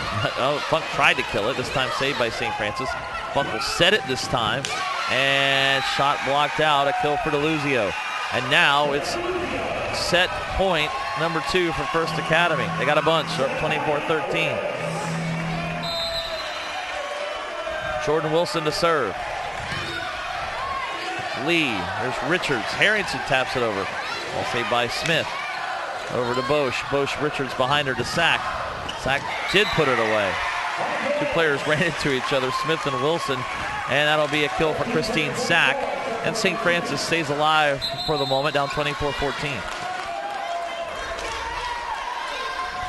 Funk tried to kill it. This time saved by St. Francis. Funk will set it this time. And shot blocked out. A kill for DeLuzio. And now it's set point number 2 for First Academy. They got a bunch. They're up 24-13. Jordan Wilson to serve. Lee. There's Richards. Harrington taps it over. Ball saved by Smith. Over to Bosch. Bosch, Richards behind her to Sack. Sack did put it away. Two players ran into each other, Smith and Wilson, and that'll be a kill for Christine Sack. And St. Francis stays alive for the moment, down 24-14.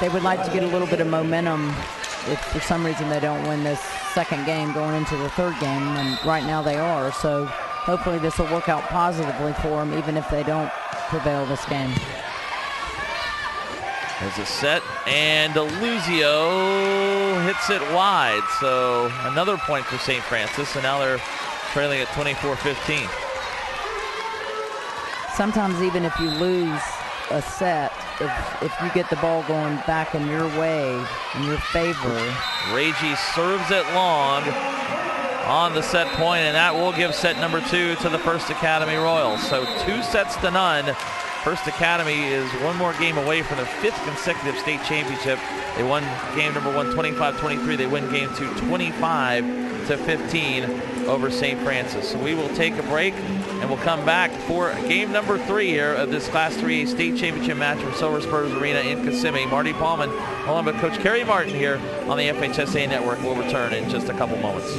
They would like to get a little bit of momentum if for some reason they don't win this second game going into the third game, and right now they are. So hopefully this will work out positively for them, even if they don't prevail this game. There's a set, and DeLuzio hits it wide. So another point for St. Francis, and now they're trailing at 24-15. Sometimes even if you lose a set, if you get the ball going back in your way, in your favor. Ragey serves it long on the set point, and that will give set number 2 to the First Academy Royals. So 2-0. First Academy is one more game away from their 5th consecutive state championship. They won game number 1 25-23. They win game 2 25-15 over St. Francis. So we will take a break and we'll come back for game number 3 here of this Class 3A state championship match from Silver Spurs Arena in Kissimmee. Marty Paulman along with Coach Kerry Martin here on the FHSAA Network will return in just a couple moments.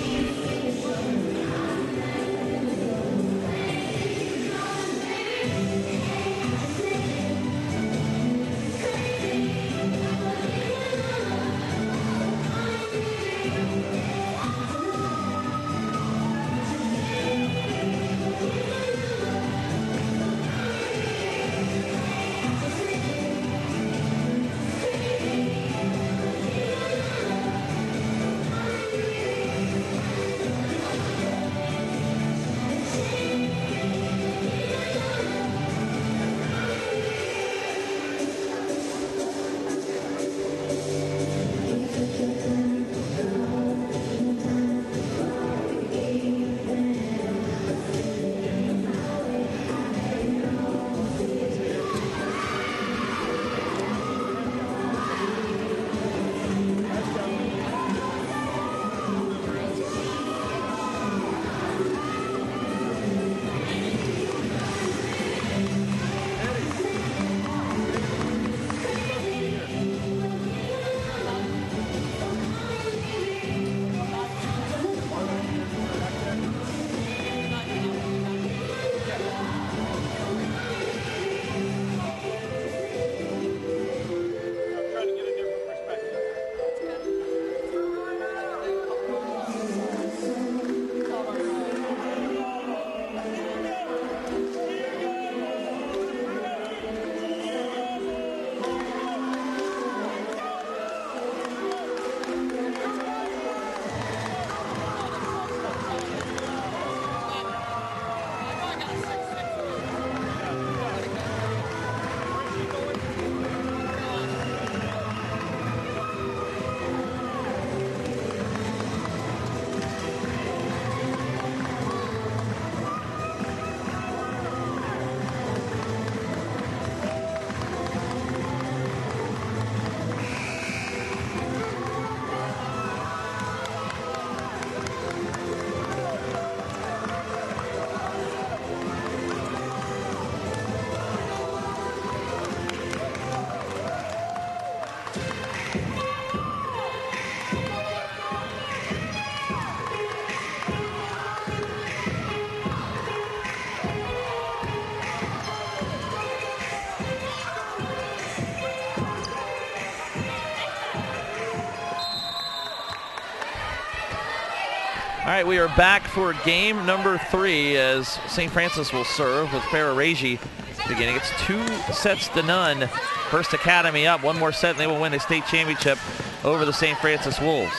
All right, we are back for game number 3 as St. Francis will serve with Farah Regie beginning. It's 2-0. First Academy up. One more set and they will win a state championship over the St. Francis Wolves.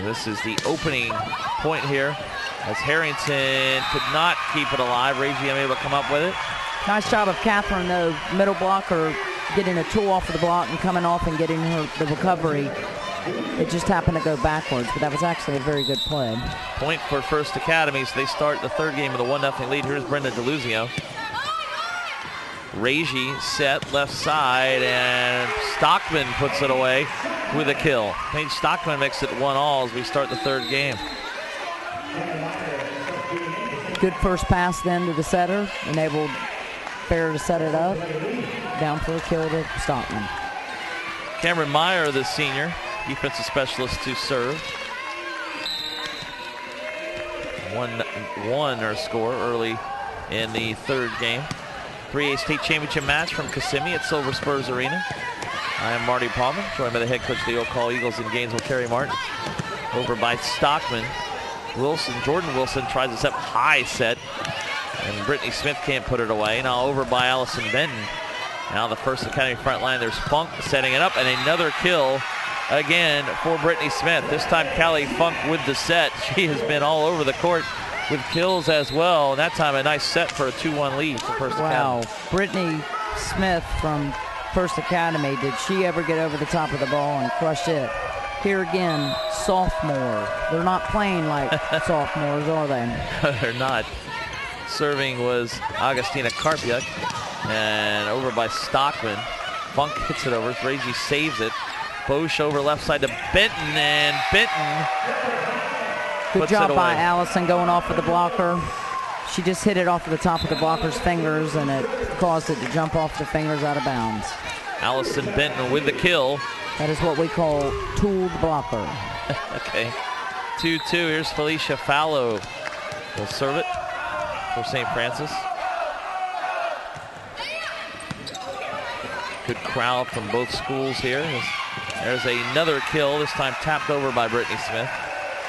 This is the opening point here as Harrington could not keep it alive. Regie unable to come up with it. Nice job of Catherine, though. Middle blocker getting a tool off of the block and coming off and getting the recovery. It just happened to go backwards, but that was actually a very good play. Point for First Academy, so they start the third game with a 1-0 lead. Here's Brenda DeLuzio. Regie set left side, and Stockman puts it away with a kill. Paige Stockman makes it 1-1 as we start the third game. Good first pass then to the setter, enabled Farah to set it up. Down for a kill to Stockman. Cameron Meyer, the senior defensive specialist, to serve. 1-1 our score early in the third game. 3A state championship match from Kissimmee at Silver Spurs Arena. I am Marty Palmer, joined by the head coach of the Oak Hall Eagles in Gainesville, Kerry Martin. Over by Stockman. Jordan Wilson tries a high set, and Brittany Smith can't put it away. Now over by Allison Benton. Now the First Academy front line, there's Funk setting it up, and another kill again for Brittany Smith. This time Callie Funk with the set. She has been all over the court with kills as well. And that time a nice set for a 2-1 lead for First Academy. Wow, Brittany Smith from First Academy, did she ever get over the top of the ball and crush it? Here again, sophomore. They're not playing like sophomores, are they? They're not. Serving was Augustina Karpiuk. And over by Stockman. Funk hits it over. Regie saves it. Bosch over left side to Benton, and Benton Good job by Allison going off of the blocker. She just hit it off of the top of the blocker's fingers, and it caused it to jump off the fingers out of bounds. Allison Benton with the kill. That is what we call tooled blocker. Okay. 2-2. Here's Felicia Fallow. Will serve it for St. Francis. Good crowd from both schools here. There's another kill, this time tapped over by Brittany Smith.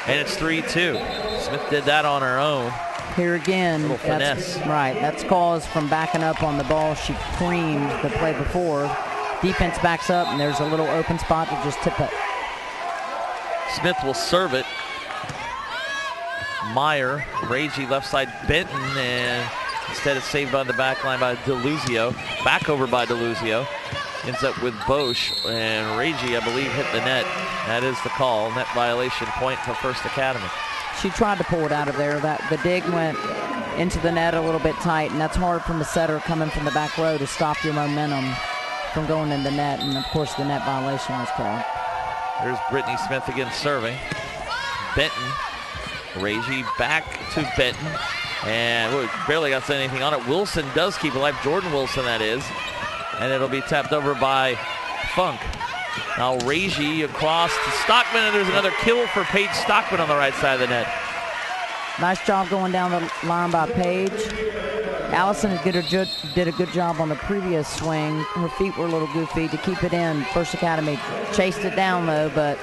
And it's 3-2. Smith did that on her own. Here again, little finesse. Right, that's caused from backing up on the ball. She creamed the play before. Defense backs up, and there's a little open spot to just tip it. Smith will serve it. Meyer, Regie left side, Benton, and instead it's saved on the back line by DeLuzio. Back over by DeLuzio. Ends up with Bosch, and Regie, I believe, hit the net. That is the call. Net violation point for First Academy. She tried to pull it out of there. The dig went into the net a little bit tight, and that's hard from a setter coming from the back row to stop your momentum from going in the net, and of course the net violation was called. There's Brittany Smith again serving. Benton. Regie back to Benton, and barely got anything on it. Wilson does keep it alive. Jordan Wilson, that is. And it'll be tapped over by Funk. Now Regie across to Stockman, and there's another kill for Paige Stockman on the right side of the net. Nice job going down the line by Paige. Allison did a good job on the previous swing. Her feet were a little goofy to keep it in. First Academy chased it down though, but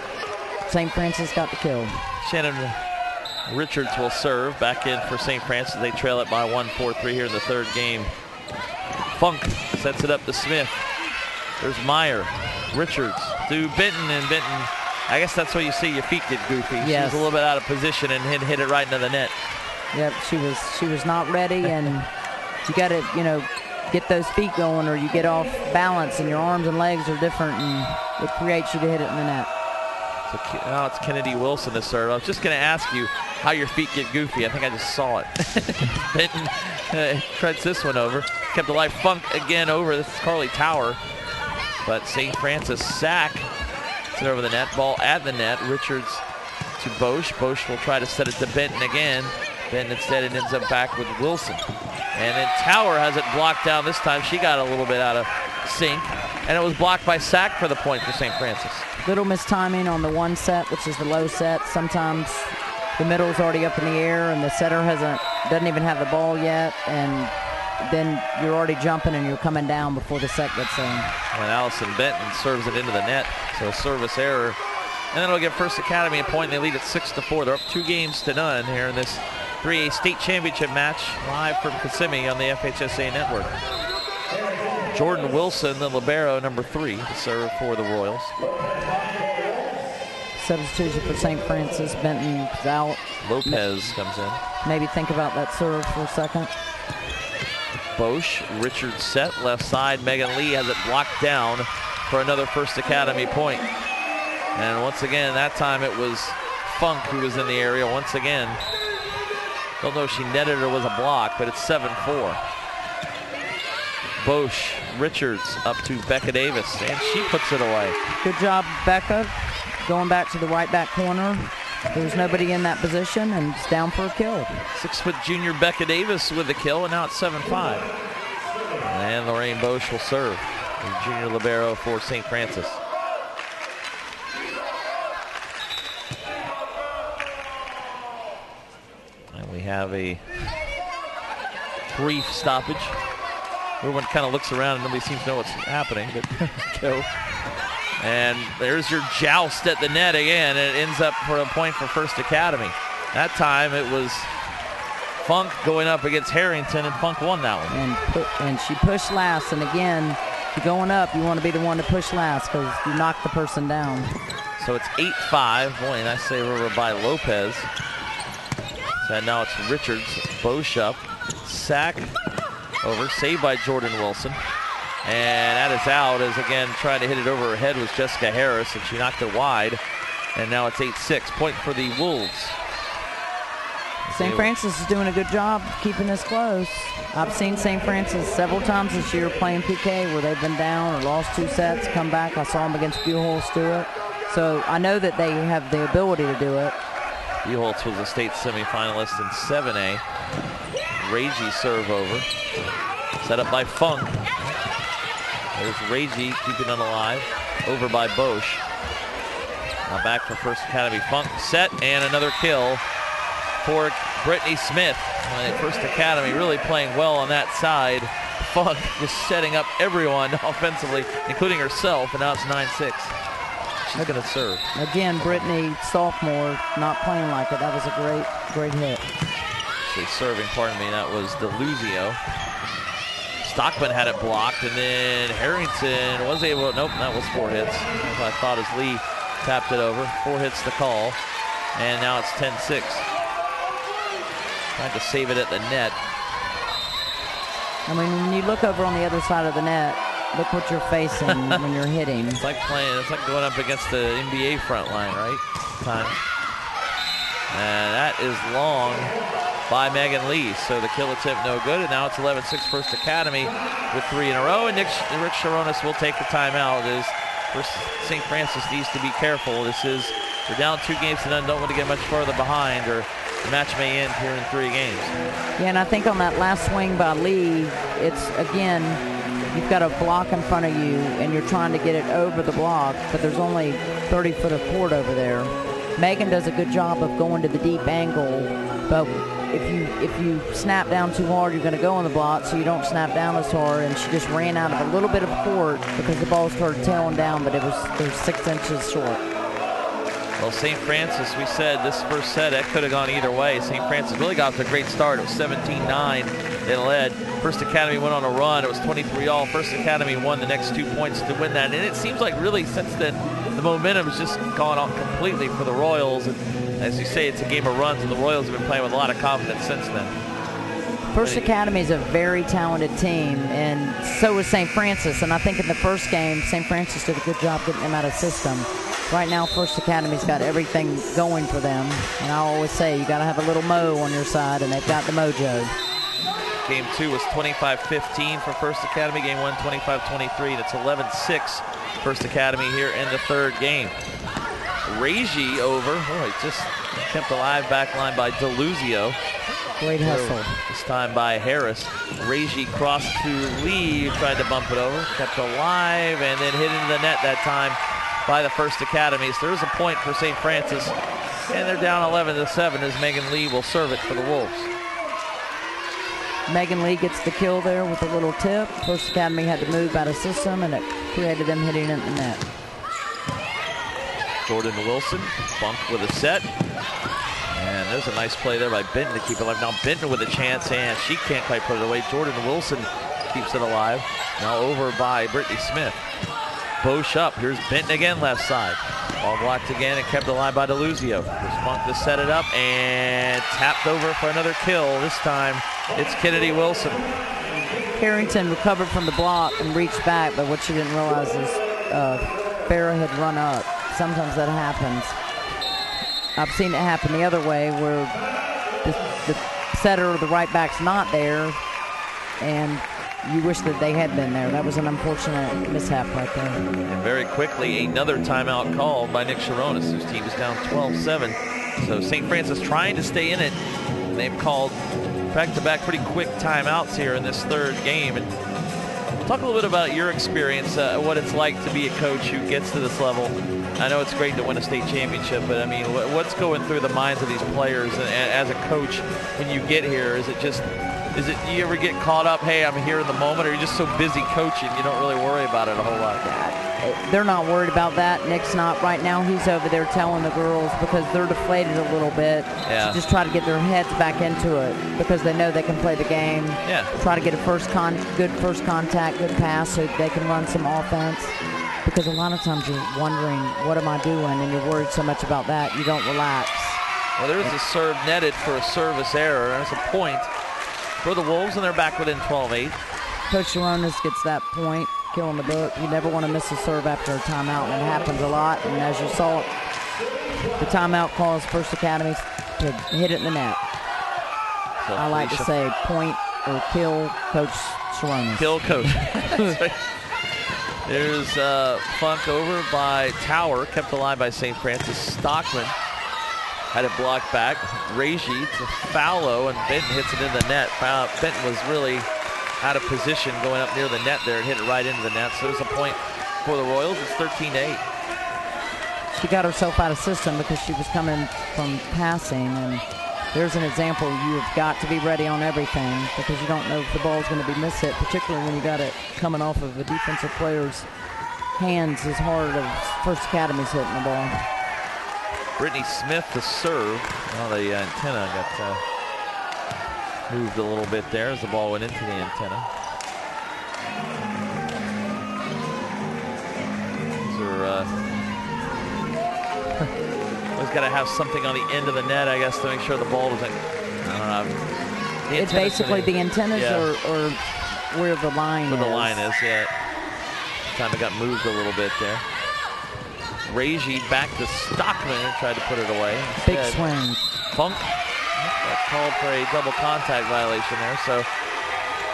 St. Francis got the kill. Shannon Richards will serve back in for St. Francis. They trail it by 1-4-3 here in the third game. Funk sets it up to Smith. There's Meyer. Richards to Benton, and Benton, I guess that's what you see, your feet get goofy. Yes. She was a little bit out of position and hit it right into the net. Yep, she was not ready, and you got to, get those feet going, or you get off balance and your arms and legs are different, and it creates you to hit it in the net. So now it's Kennedy Wilson to serve. I was just going to ask you how your feet get goofy. I think I just saw it. Benton treads this one over. Kept the live. Funk again over. This is Carly Tower. But St. Francis sack. It's over the net. Ball at the net. Richards to Bosch. Bosch will try to set it to Benton again. Benton instead it ends up back with Wilson. And then Tower has it blocked down. This time she got a little bit out of sync. And it was blocked by Sack for the point for St. Francis. Little mistiming on the one set, which is the low set. Sometimes the middle's already up in the air and the setter doesn't even have the ball yet, and then you're already jumping and you're coming down before the set gets in. When Allison Benton serves it into the net, so a service error and then it'll give First Academy a point. They lead at 6-4. They're up 2-0 here in this 3A state championship match, live from Kissimmee on the FHSAA network. Jordan Wilson, the libero, number 3, to serve for the Royals. Substitution for St. Francis. Benton's out. Lopez comes in. Maybe think about that serve for a second. Bosch, Richard set, left side. Megan Lee has it blocked down for another First Academy point. And once again, that time it was Funk who was in the area once again. Don't know if she netted or was a block, but it's 7-4. Bosch, Richards up to Becca Davis, and she puts it away. Good job, Becca. Going back to the right back corner. There's nobody in that position, and it's down for a kill. 6-foot junior Becca Davis with the kill, and now it's 7-5. And Lorraine Bosch will serve, the junior libero for St. Francis. And we have a brief stoppage. Everyone kind of looks around and nobody seems to know what's happening, but go. And there's your joust at the net again, and it ends up for a point for First Academy. That time it was Funk going up against Harrington, and Funk won that one. And she pushed last, and again, if you're going up, you want to be the one to push last because you knock the person down. So it's 8-5. Boy, nice save over by Lopez. So now it's Richards, Bosch up, sack over, saved by Jordan Wilson. And that is out, as again trying to hit it over her head was Jessica Harris, and she knocked it wide. And now it's 8-6, point for the Wolves. St. Francis is doing a good job keeping this close. I've seen St. Francis several times this year playing PK where they've been down or lost 2 sets, come back. I saw them against Buchholz do it. So I know that they have the ability to do it. Buchholz was a state semifinalist in 7A. Ragey serve over. Set up by Funk. There's Ragey keeping it alive. Over by Bosch. Now back for First Academy. Funk set, and another kill for Brittany Smith. First Academy really playing well on that side. Funk just setting up everyone offensively, including herself, and now it's 9-6. She's going to serve. Again, Brittany, sophomore, not playing like it. That was a great hit. She's serving, pardon me, that was DeLuzio. Stockman had it blocked, and then Harrington was able to, nope, that was 4 hits. That's what I thought as Lee tapped it over. 4 hits to call, and now it's 10-6. Trying to save it at the net. I mean, when you look over on the other side of the net, look what you're facing when you're hitting. It's like going up against the NBA front line, right? Time. And that is long by Megan Lee. So the kill attempt no good, and now it's 11-6 First Academy with 3 in a row, and Rick Sharonis will take the timeout. St. Francis needs to be careful. They're down 2-0, don't want to get much further behind, or the match may end here in 3 games. Yeah, and I think on that last swing by Lee, it's, again, you've got a block in front of you, and you're trying to get it over the block, but there's only 30 foot of court over there. Megan does a good job of going to the deep angle, but if you snap down too hard, you're going to go on the block, so you don't snap down as hard, and she just ran out of a little bit of court because the ball started tailing down, but it was 6 inches short. Well, St. Francis, we said this first set, it could have gone either way. St. Francis really got off to a great start. It was 17-9. They led. First Academy went on a run. It was 23-all. First Academy won the next 2 points to win that. And it seems like really since then, the momentum has just gone on completely for the Royals. And as you say, it's a game of runs, and the Royals have been playing with a lot of confidence since then. First Academy is a very talented team, and so is St. Francis. And I think in the first game, St. Francis did a good job getting them out of system. Right now, First Academy's got everything going for them. And I always say, you got to have a little mo on your side, and they've got the mojo. Game 2 was 25-15 for First Academy. Game 1, 25-23. That's 11-6 First Academy here in the 3rd game. Ragey over. Boy, just kept alive back line by DeLuzio. Great hustle. This time by Harris. Ragey crossed to Lee, tried to bump it over, kept alive, and then hit into the net that time by the First Academy. So there's a point for St. Francis, and they're down 11-7 as Megan Lee will serve it for the Wolves. Megan Lee gets the kill there with a little tip. First Academy had to move out of system, and it created them hitting it in the net. Jordan Wilson, Funk with a set. And there's a nice play there by Benton to keep it alive. Now Benton with a chance, and she can't quite put it away. Jordan Wilson keeps it alive. Now over by Brittany Smith. Bosch up. Here's Benton again, left side. Ball blocked again and kept alive by DeLuzio. There's Funk to set it up and tapped over for another kill. This time it's Kennedy Wilson. Carrington recovered from the block and reached back, but what she didn't realize is Farrah had run up. Sometimes that happens. I've seen it happen the other way where the setter or the right back's not there, and you wish that they had been there. That was an unfortunate mishap right there. And very quickly, another timeout called by Nick Sharonis, whose team is down 12-7. So St. Francis trying to stay in it. And they've called back-to-back pretty quick timeouts here in this third game. And talk a little bit about your experience, what it's like to be a coach who gets to this level. I know it's great to win a state championship, but I mean, what's going through the minds of these players and as a coach when you get here? Is it you ever get caught up, hey, I'm here in the moment, or you're just so busy coaching you don't really worry about it a whole lot? They're not worried about that. Nick's not. Right now he's over there telling the girls, because they're deflated a little bit, to just try to get their heads back into it, because they know they can play the game. Try to get a good first contact, good pass, so they can run some offense. Because a lot of times you're wondering, what am I doing? And you're worried so much about that, you don't relax. Well, there's a serve netted for a service error. There's a point for the Wolves, and they're back within 12-8. Coach Sharonis gets that point, killing the book. You never want to miss a serve after a timeout, and it happens a lot. And as you saw, the timeout calls First Academy to hit it in the net. So I like to say point or kill Coach Sharonis. Kill Coach. There's Funk over by Tower, kept alive by St. Francis. Stockman had it blocked back. Regie to Fallow, and Benton hits it in the net. Benton was really out of position going up near the net there and hit it right into the net. So there's a point for the Royals. It's 13-8. She got herself out of system because she was coming from passing, and there's an example. You've got to be ready on everything, because you don't know if the ball's going to be mishit, particularly when you got it coming off of a defensive player's hands as hard as First Academy's hitting the ball. Brittany Smith to serve. Well, the antenna got moved a little bit there as the ball went into the antenna. These are always got to have something on the end of the net, I guess, to make sure the ball doesn't, I don't know. It's basically the antennas or where the line is. Where the line is, yeah. Time it got moved a little bit there. Regie back to Stockman and tried to put it away. Big swing. Funk got called for a double contact violation there. So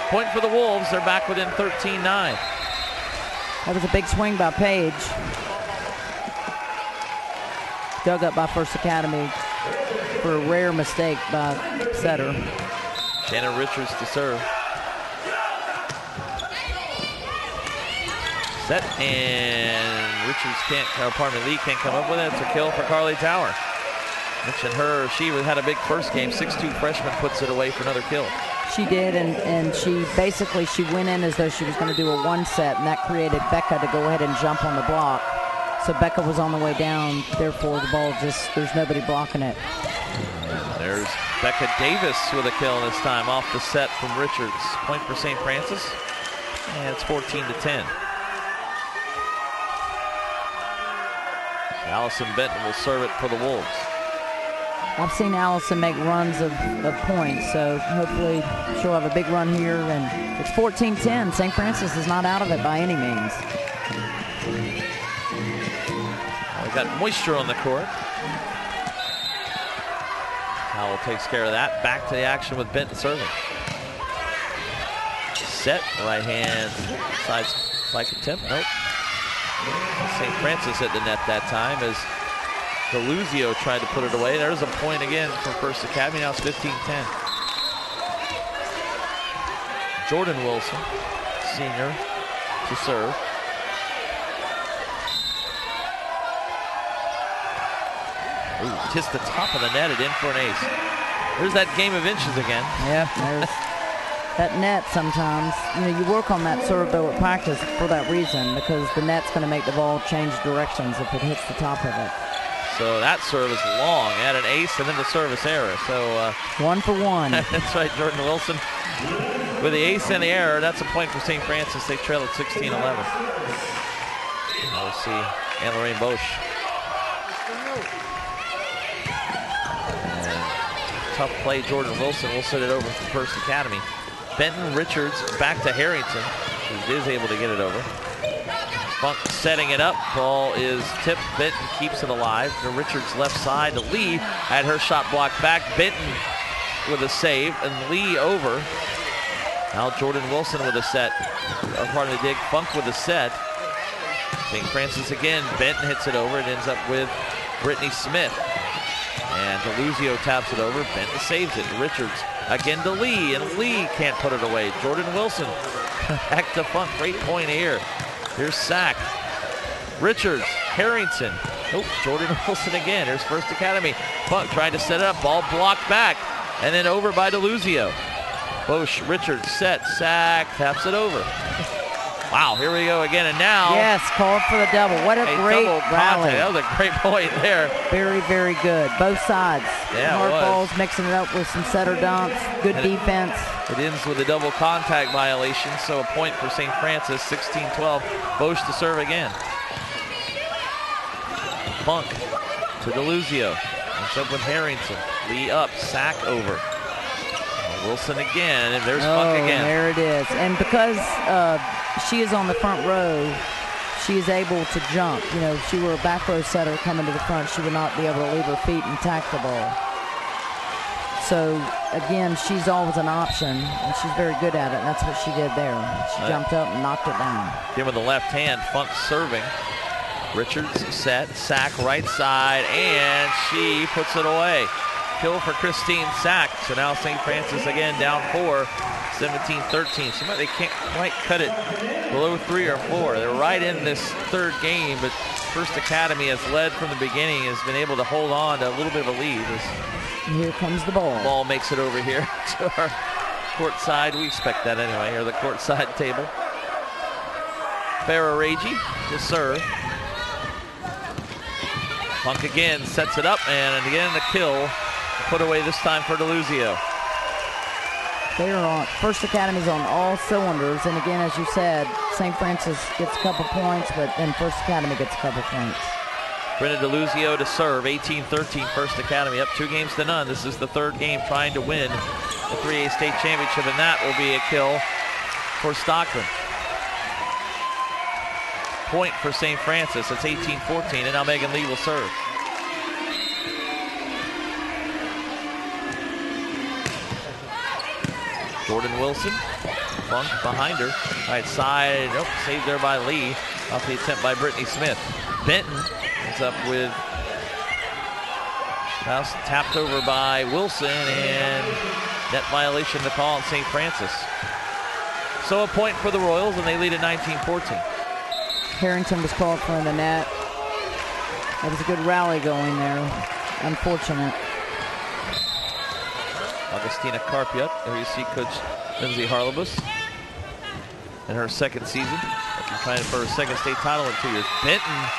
point for the Wolves. They're back within 13-9. That was a big swing by Page. Dug up by First Academy for a rare mistake by setter. Shannon Richards to serve. Set, and Richards Lee can't come up with it. It's a kill for Carly Tower. Mentioned her, she had a big first game. 6'2" freshman puts it away for another kill. She did, and she went in as though she was going to do a one set, and that created Becca to go ahead and jump on the block. So Becca was on the way down, therefore the ball there's nobody blocking it. There's Becca Davis with a kill this time off the set from Richards. Point for St. Francis, and it's 14-10. Allison Benton will serve it for the Wolves. I've seen Allison make runs of points, so hopefully she'll have a big run here. And it's 14-10. St. Francis is not out of it by any means. We got moisture on the court. Howell takes care of that. Back to the action with Benton serving. Set, right hand, side spike attempt. Nope. St. Francis hit the net that time as DeLuzio tried to put it away. There's a point again for First Academy. Now it's 15-10. Jordan Wilson, senior, to serve. Ooh, just the top of the net, it in for an ace. There's that game of inches again. Yeah, that net sometimes, you work on that serve though at practice for that reason, because the net's going to make the ball change directions if it hits the top of it. So that serve is long. Had an ace and then the service error. So 1 for 1. That's right, Jordan Wilson with the ace and the error. That's a point for St. Francis. They trail at 16-11. Now we'll see Anne-Lorraine Bosch. And tough play, Jordan Wilson will set it over for First Academy. Benton Richards back to Harrington, who is able to get it over. Funk setting it up. Ball is tipped. Benton keeps it alive. To Richards left side to Lee. Had her shot blocked back. Benton with a save. And Lee over. Now Jordan Wilson with a set. Pardon the dig. Funk with a set. St. Francis again. Benton hits it over. It ends up with Brittany Smith. And DeLuzio taps it over. Benton saves it. Richards again to Lee. And Lee can't put it away. Jordan Wilson back to Funk. Great point here. Here's Sack. Richards, Harrington. Nope, Jordan Wilson again. Here's First Academy. Funk trying to set it up. Ball blocked back. And then over by DeLuzio. Bosch, Richards, set, Sack, taps it over. Wow, here we go again. And now. Yes, called for the double. What a great rally. That was a great point there. Very, very good. Both sides. Yeah, hard balls, mixing it up with some setter dumps. Good defense. It ends with a double contact violation, so a point for St. Francis, 16-12. Bosch to serve again. Funk to DeLuzio. It's up with Harrington. Lee up, Sack over. Wilson again, and there's Funk again. There it is. And because she is on the front row, she is able to jump. If she were a back row setter coming to the front, she would not be able to leave her feet and tack the ball. So, again, she's always an option, and she's very good at it, and that's what she did there. She jumped up and knocked it down. Give with the left hand, Funk serving. Richards set, Sack right side, and she puts it away. Kill for Christine Sack. So now St. Francis again down 4, 17-13. So they can't quite cut it below 3 or 4. They're right in this third game, but First Academy has led from the beginning, has been able to hold on to a little bit of a lead. Here comes the ball. Ball makes it over here to our court side. We expect that anyway, or the court side table. Farah Raggi to serve. Funk again sets it up, and again the kill. Put away this time for DeLuzio. They are on. First Academy's on all cylinders, and again, as you said, St. Francis gets a couple points, but then First Academy gets a couple points. Brenda DeLuzio to serve, 18-13 First Academy, up 2-0. This is the third game trying to win the 3A state championship, and that will be a kill for Stockton. Point for St. Francis. It's 18-14, and now Megan Lee will serve. Jordan Wilson, Funk behind her, right side, nope, saved there by Lee, off the attempt by Brittany Smith. Benton is up with, house tapped over by Wilson, and net violation to call on St. Francis. So a point for the Royals, and they lead at 19-14. Harrington was called for in the net. That was a good rally going there. Unfortunate. Augustina Carpiot, there you see Coach Lindsay Harlebus in her second season, trying for her second state title in 2 years. Benton.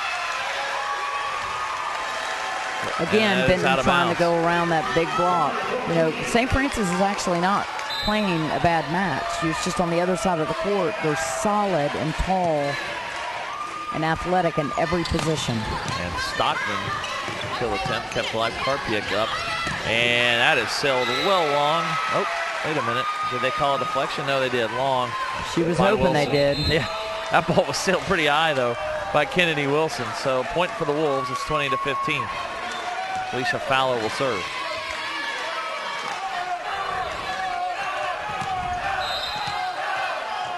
Again, Benton trying to go around that big block. St. Francis is actually not playing a bad match. It's just on the other side of the court. They're solid and tall and athletic in every position. And Stockman, kill attempt, kept alive. Carpiot up. And that is sailed well long. Oh, wait a minute. Did they call a deflection? No, they did. Long. She was hoping Wilson. They did. Yeah, that ball was sailed pretty high, though, by Kennedy Wilson. So point for the Wolves. It's 20-15. Alicia Fowler will serve.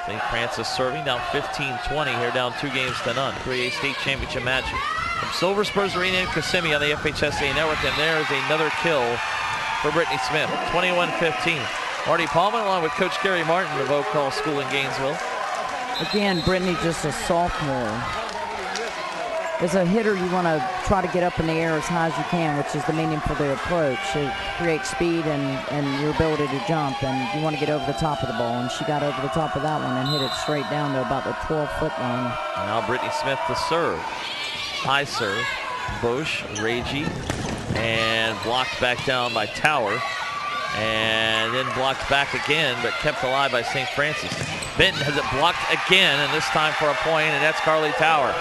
St. Francis serving down 15-20 here, down 2-0. 3A state championship match from Silver Spurs Arena in Kissimmee on the FHSAA network, and there's another kill for Brittany Smith. 21-15. Marty Palmer along with Coach Gary Martin of Oak Hall School in Gainesville. Again, Brittany just a sophomore. as a hitter, you want to try to get up in the air as high as you can, which is the meaning for the approach. It creates speed and your ability to jump, and you want to get over the top of the ball. And she got over the top of that one and hit it straight down to about the 12-foot line. Now Brittany Smith to serve. High serve. Bosch, Ragey, and blocked back down by Tower. And then blocked back again, but kept alive by St. Francis. Benton has it blocked again, and this time for a point, and that's Carly Tower.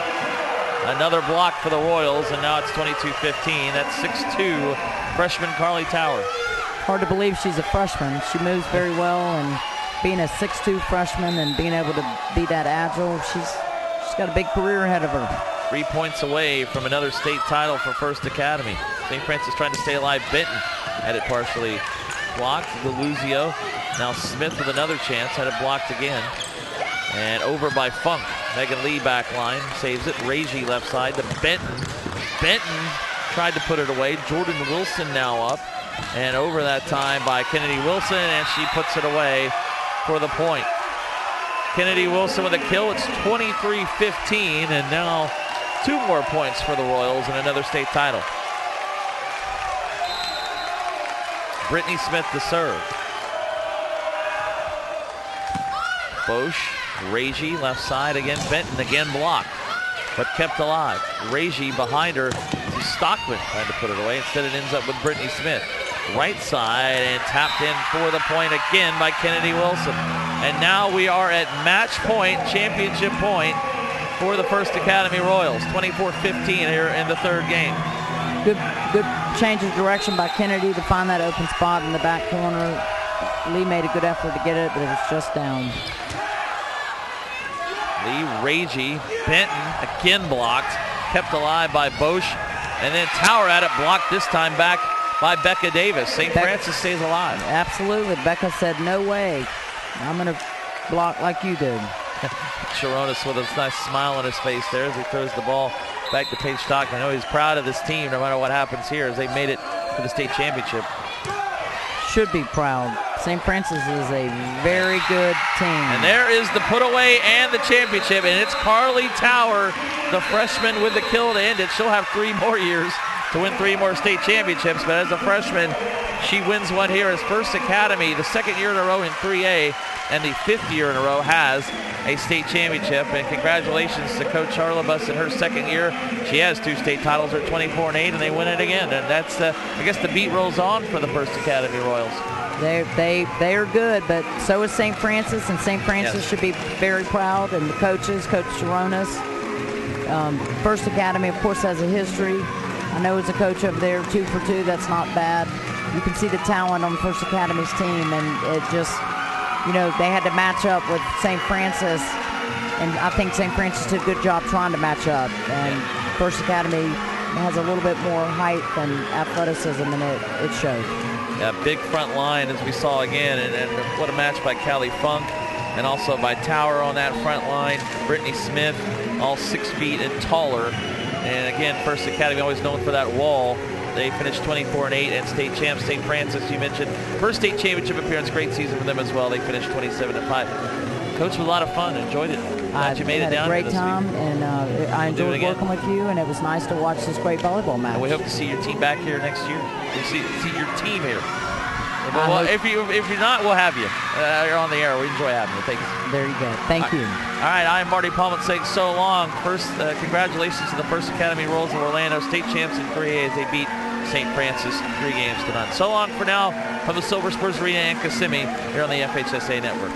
Another block for the Royals, and now it's 22-15. That's 6'2", freshman Carly Tower. Hard to believe she's a freshman. She moves very well, and being a 6'2" freshman and being able to be that agile, she's got a big career ahead of her. 3 points away from another state title for First Academy. St. Francis trying to stay alive. Benton had it partially blocked. Deluzio. Now Smith with another chance. Had it blocked again. And over by Funk. Megan Lee back line. Saves it. Ragey left side to Benton. Benton tried to put it away. Jordan Wilson now up. And over that time by Kennedy Wilson. And she puts it away for the point. Kennedy Wilson with a kill. It's 23-15. And now 2 more points for the Royals and another state title. Brittany Smith to serve. Bosch, Ragey left side again. Benton again blocked, but kept alive. Ragey behind her. Stockman trying to put it away. Instead it ends up with Brittany Smith. Right side and tapped in for the point again by Kennedy Wilson. And now we are at match point, championship point for the First Academy Royals. 24-15 here in the third game. Good change of direction by Kennedy to find that open spot in the back corner. Lee made a good effort to get it, but it was just down. Lee, Ragey, Benton again blocked, kept alive by Bosch, and then Tower had it blocked this time back by Becca Davis. St. Francis stays alive. Absolutely. Becca said, no way. I'm going to block like you did. Sharonis with a nice smile on his face there as he throws the ball back to Paige Stockman. I know he's proud of this team no matter what happens here as they made it to the state championship. Should be proud. St. Francis is a very good team. And there is the put away and the championship, and it's Carly Tower, the freshman, with the kill to end it. She'll have 3 more years to win 3 more state championships, but as a freshman, she wins one here as First Academy, the 2nd year in a row in 3A, and the 5th year in a row has a state championship. And congratulations to Coach Charlebus in her 2nd year. She has 2 state titles, her 24-8, and they win it again. And that's, I guess the beat rolls on for the First Academy Royals. They are good, but so is St. Francis, and St. Francis should be very proud. And the coaches, Coach Sharonis. First Academy, of course, has a history. I know as a coach over there, 2 for 2, that's not bad. You can see the talent on First Academy's team, and it just, you know, they had to match up with St. Francis, and I think St. Francis did a good job trying to match up. And First Academy has a little bit more height and athleticism, and it showed. Yeah, big front line as we saw again, and what a match by Callie Funk, and also by Tower on that front line. Brittany Smith, all 6 feet and taller. And again, First Academy always known for that wall. They finished 24-8 and state champs. St. Francis, you mentioned, first state championship appearance, great season for them as well. They finished 27-5. Coach, was a lot of fun. Enjoyed it. Glad you made it down. I had a great time, and I enjoyed working with you, and it was nice to watch this great volleyball match. And we hope to see your team back here next year. We see your team here. Well, if you're not, we'll have you. You're on the air. We enjoy having you. Thank you. There you go. Thank you. All right, I'm Marty Palmer saying so long. First, congratulations to the First Academy Royals of Orlando, state champs in 3A as they beat St. Francis 3 games to none. So long for now from the Silver Spurs Arena in Kissimmee here on the FHSAA Network.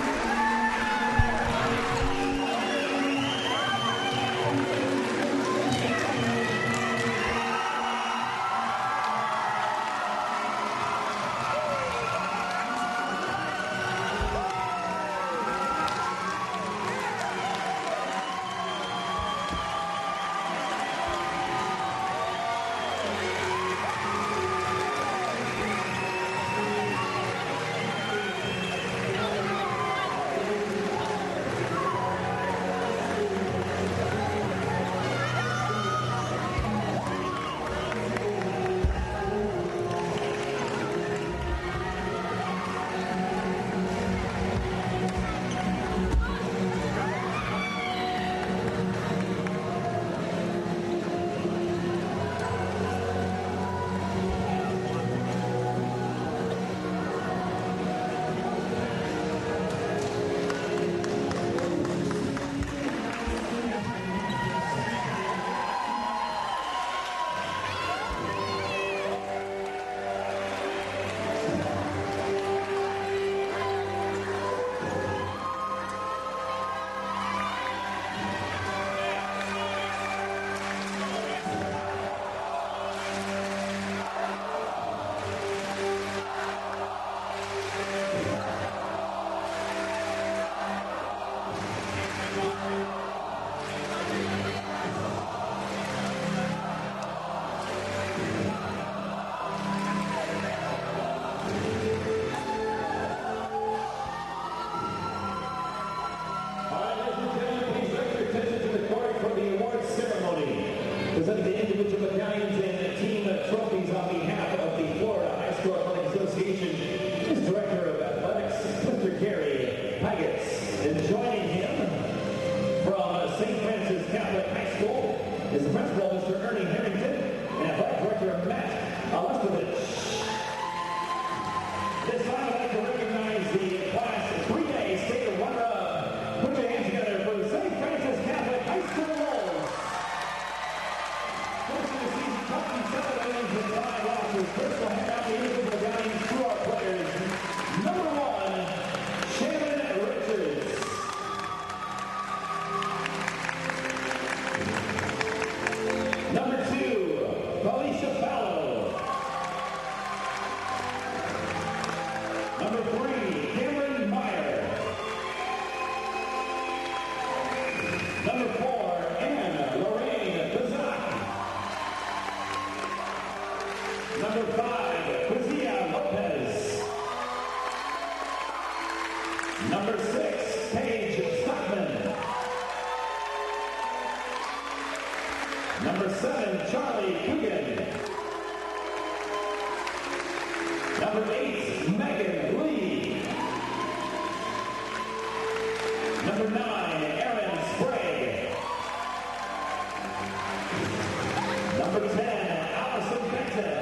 individual medallions and team trophies on behalf of the Florida High School Athletic Association is Director of Athletics, Mr. Gary Pagets. And joining him from St. Francis Catholic High School is the principal, Mr. Ernie Harrington, and Athletic Director Matt Lestovich. This time I'd like to recognize the Class 3A State runner-up. Put your hands together for the St. Francis Catholic High School Wolves. First of the season, 27 wins and 5 losses. First, we'll hand out the individual medallions to our players. Number 1, Shannon Richards. Number 2, Felicia Fallow. Number 3, Cameron Meyer. Number 4, Anne Lorraine Bazak. Number 5, Quizia Lopez. Number 6, Paige Stockman. Number 7, Charlie Coogan. Number 8, Megan Lee. Number 9, Erin Sprague. Number 10, Allison Benton.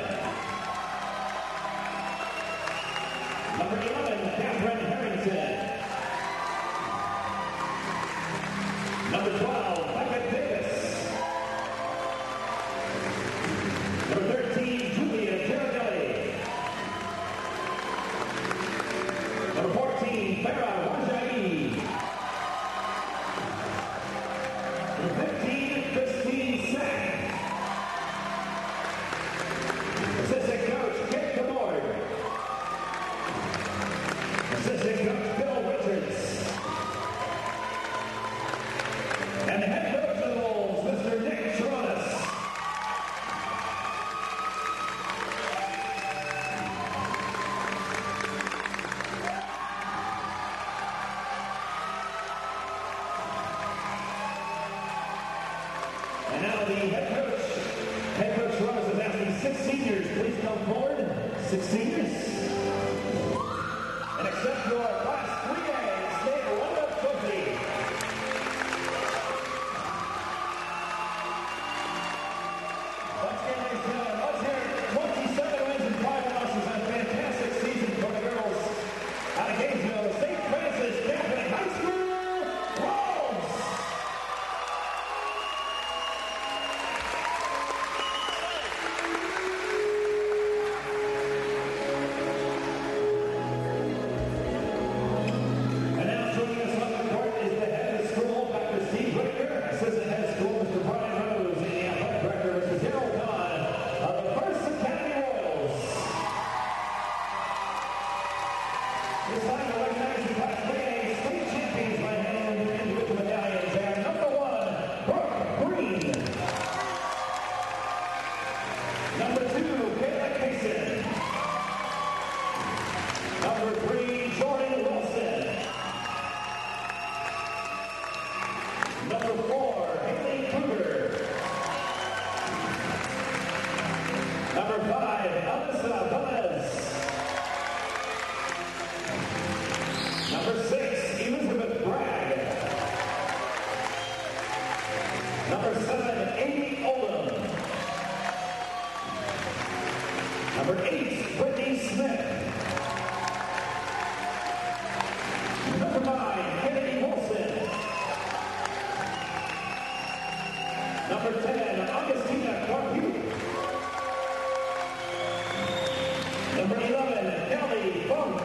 Number 11, Catherine Harrington. Number 12, Becca Davis. Number 13, Julia Girardelli. Number 14, Farah Rajai. Number 15, Christine Sack. Assistant coach, Kit Camord. Assistant coach, Bill Richards. And the head coach of the Wolves, Mr. Nick Tronis. And now the head coach Rose is asking 6 seniors, please come forward. 6 seniors. And accept your Class 3A State Runner-Up Trophy. Once again, let's hear 27 wins and 5 losses on a fantastic season for the girls out of Gainesville, St. Francis Catholic High School Wolves. And now joining us on the court is the head of school, Dr. Steve Whitaker, assistant head of school, Mr. Brian Rose, and the athletic director, Mr. Daryl Kahn, of the First Academy Royals. This time to recognize the Class 3A state champions by handing their individual medallions. And number 1, Brooke Green. Number 2, Kayla Kaysen. Number 3, Jordan Wilson. Number 4, Haley Kruger. Number 5, Alyssa Velez. Number 6, Elizabeth Bragg. Number 7, Amy Oldham. Number 8, Brittany Smith. Number 9, Kennedy Wilson. Number 10, Augustina Clark-Hugh. Number 11, Kelly Funk.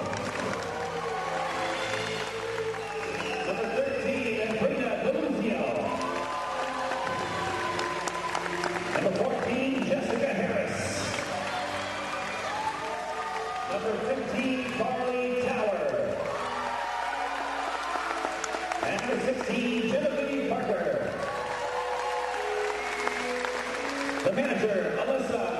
Number 13, Brina Deluzio. Number 14, Jessica Harris. Number 15, Carly Tower. And number 16, Genevieve Parker. The manager, Alyssa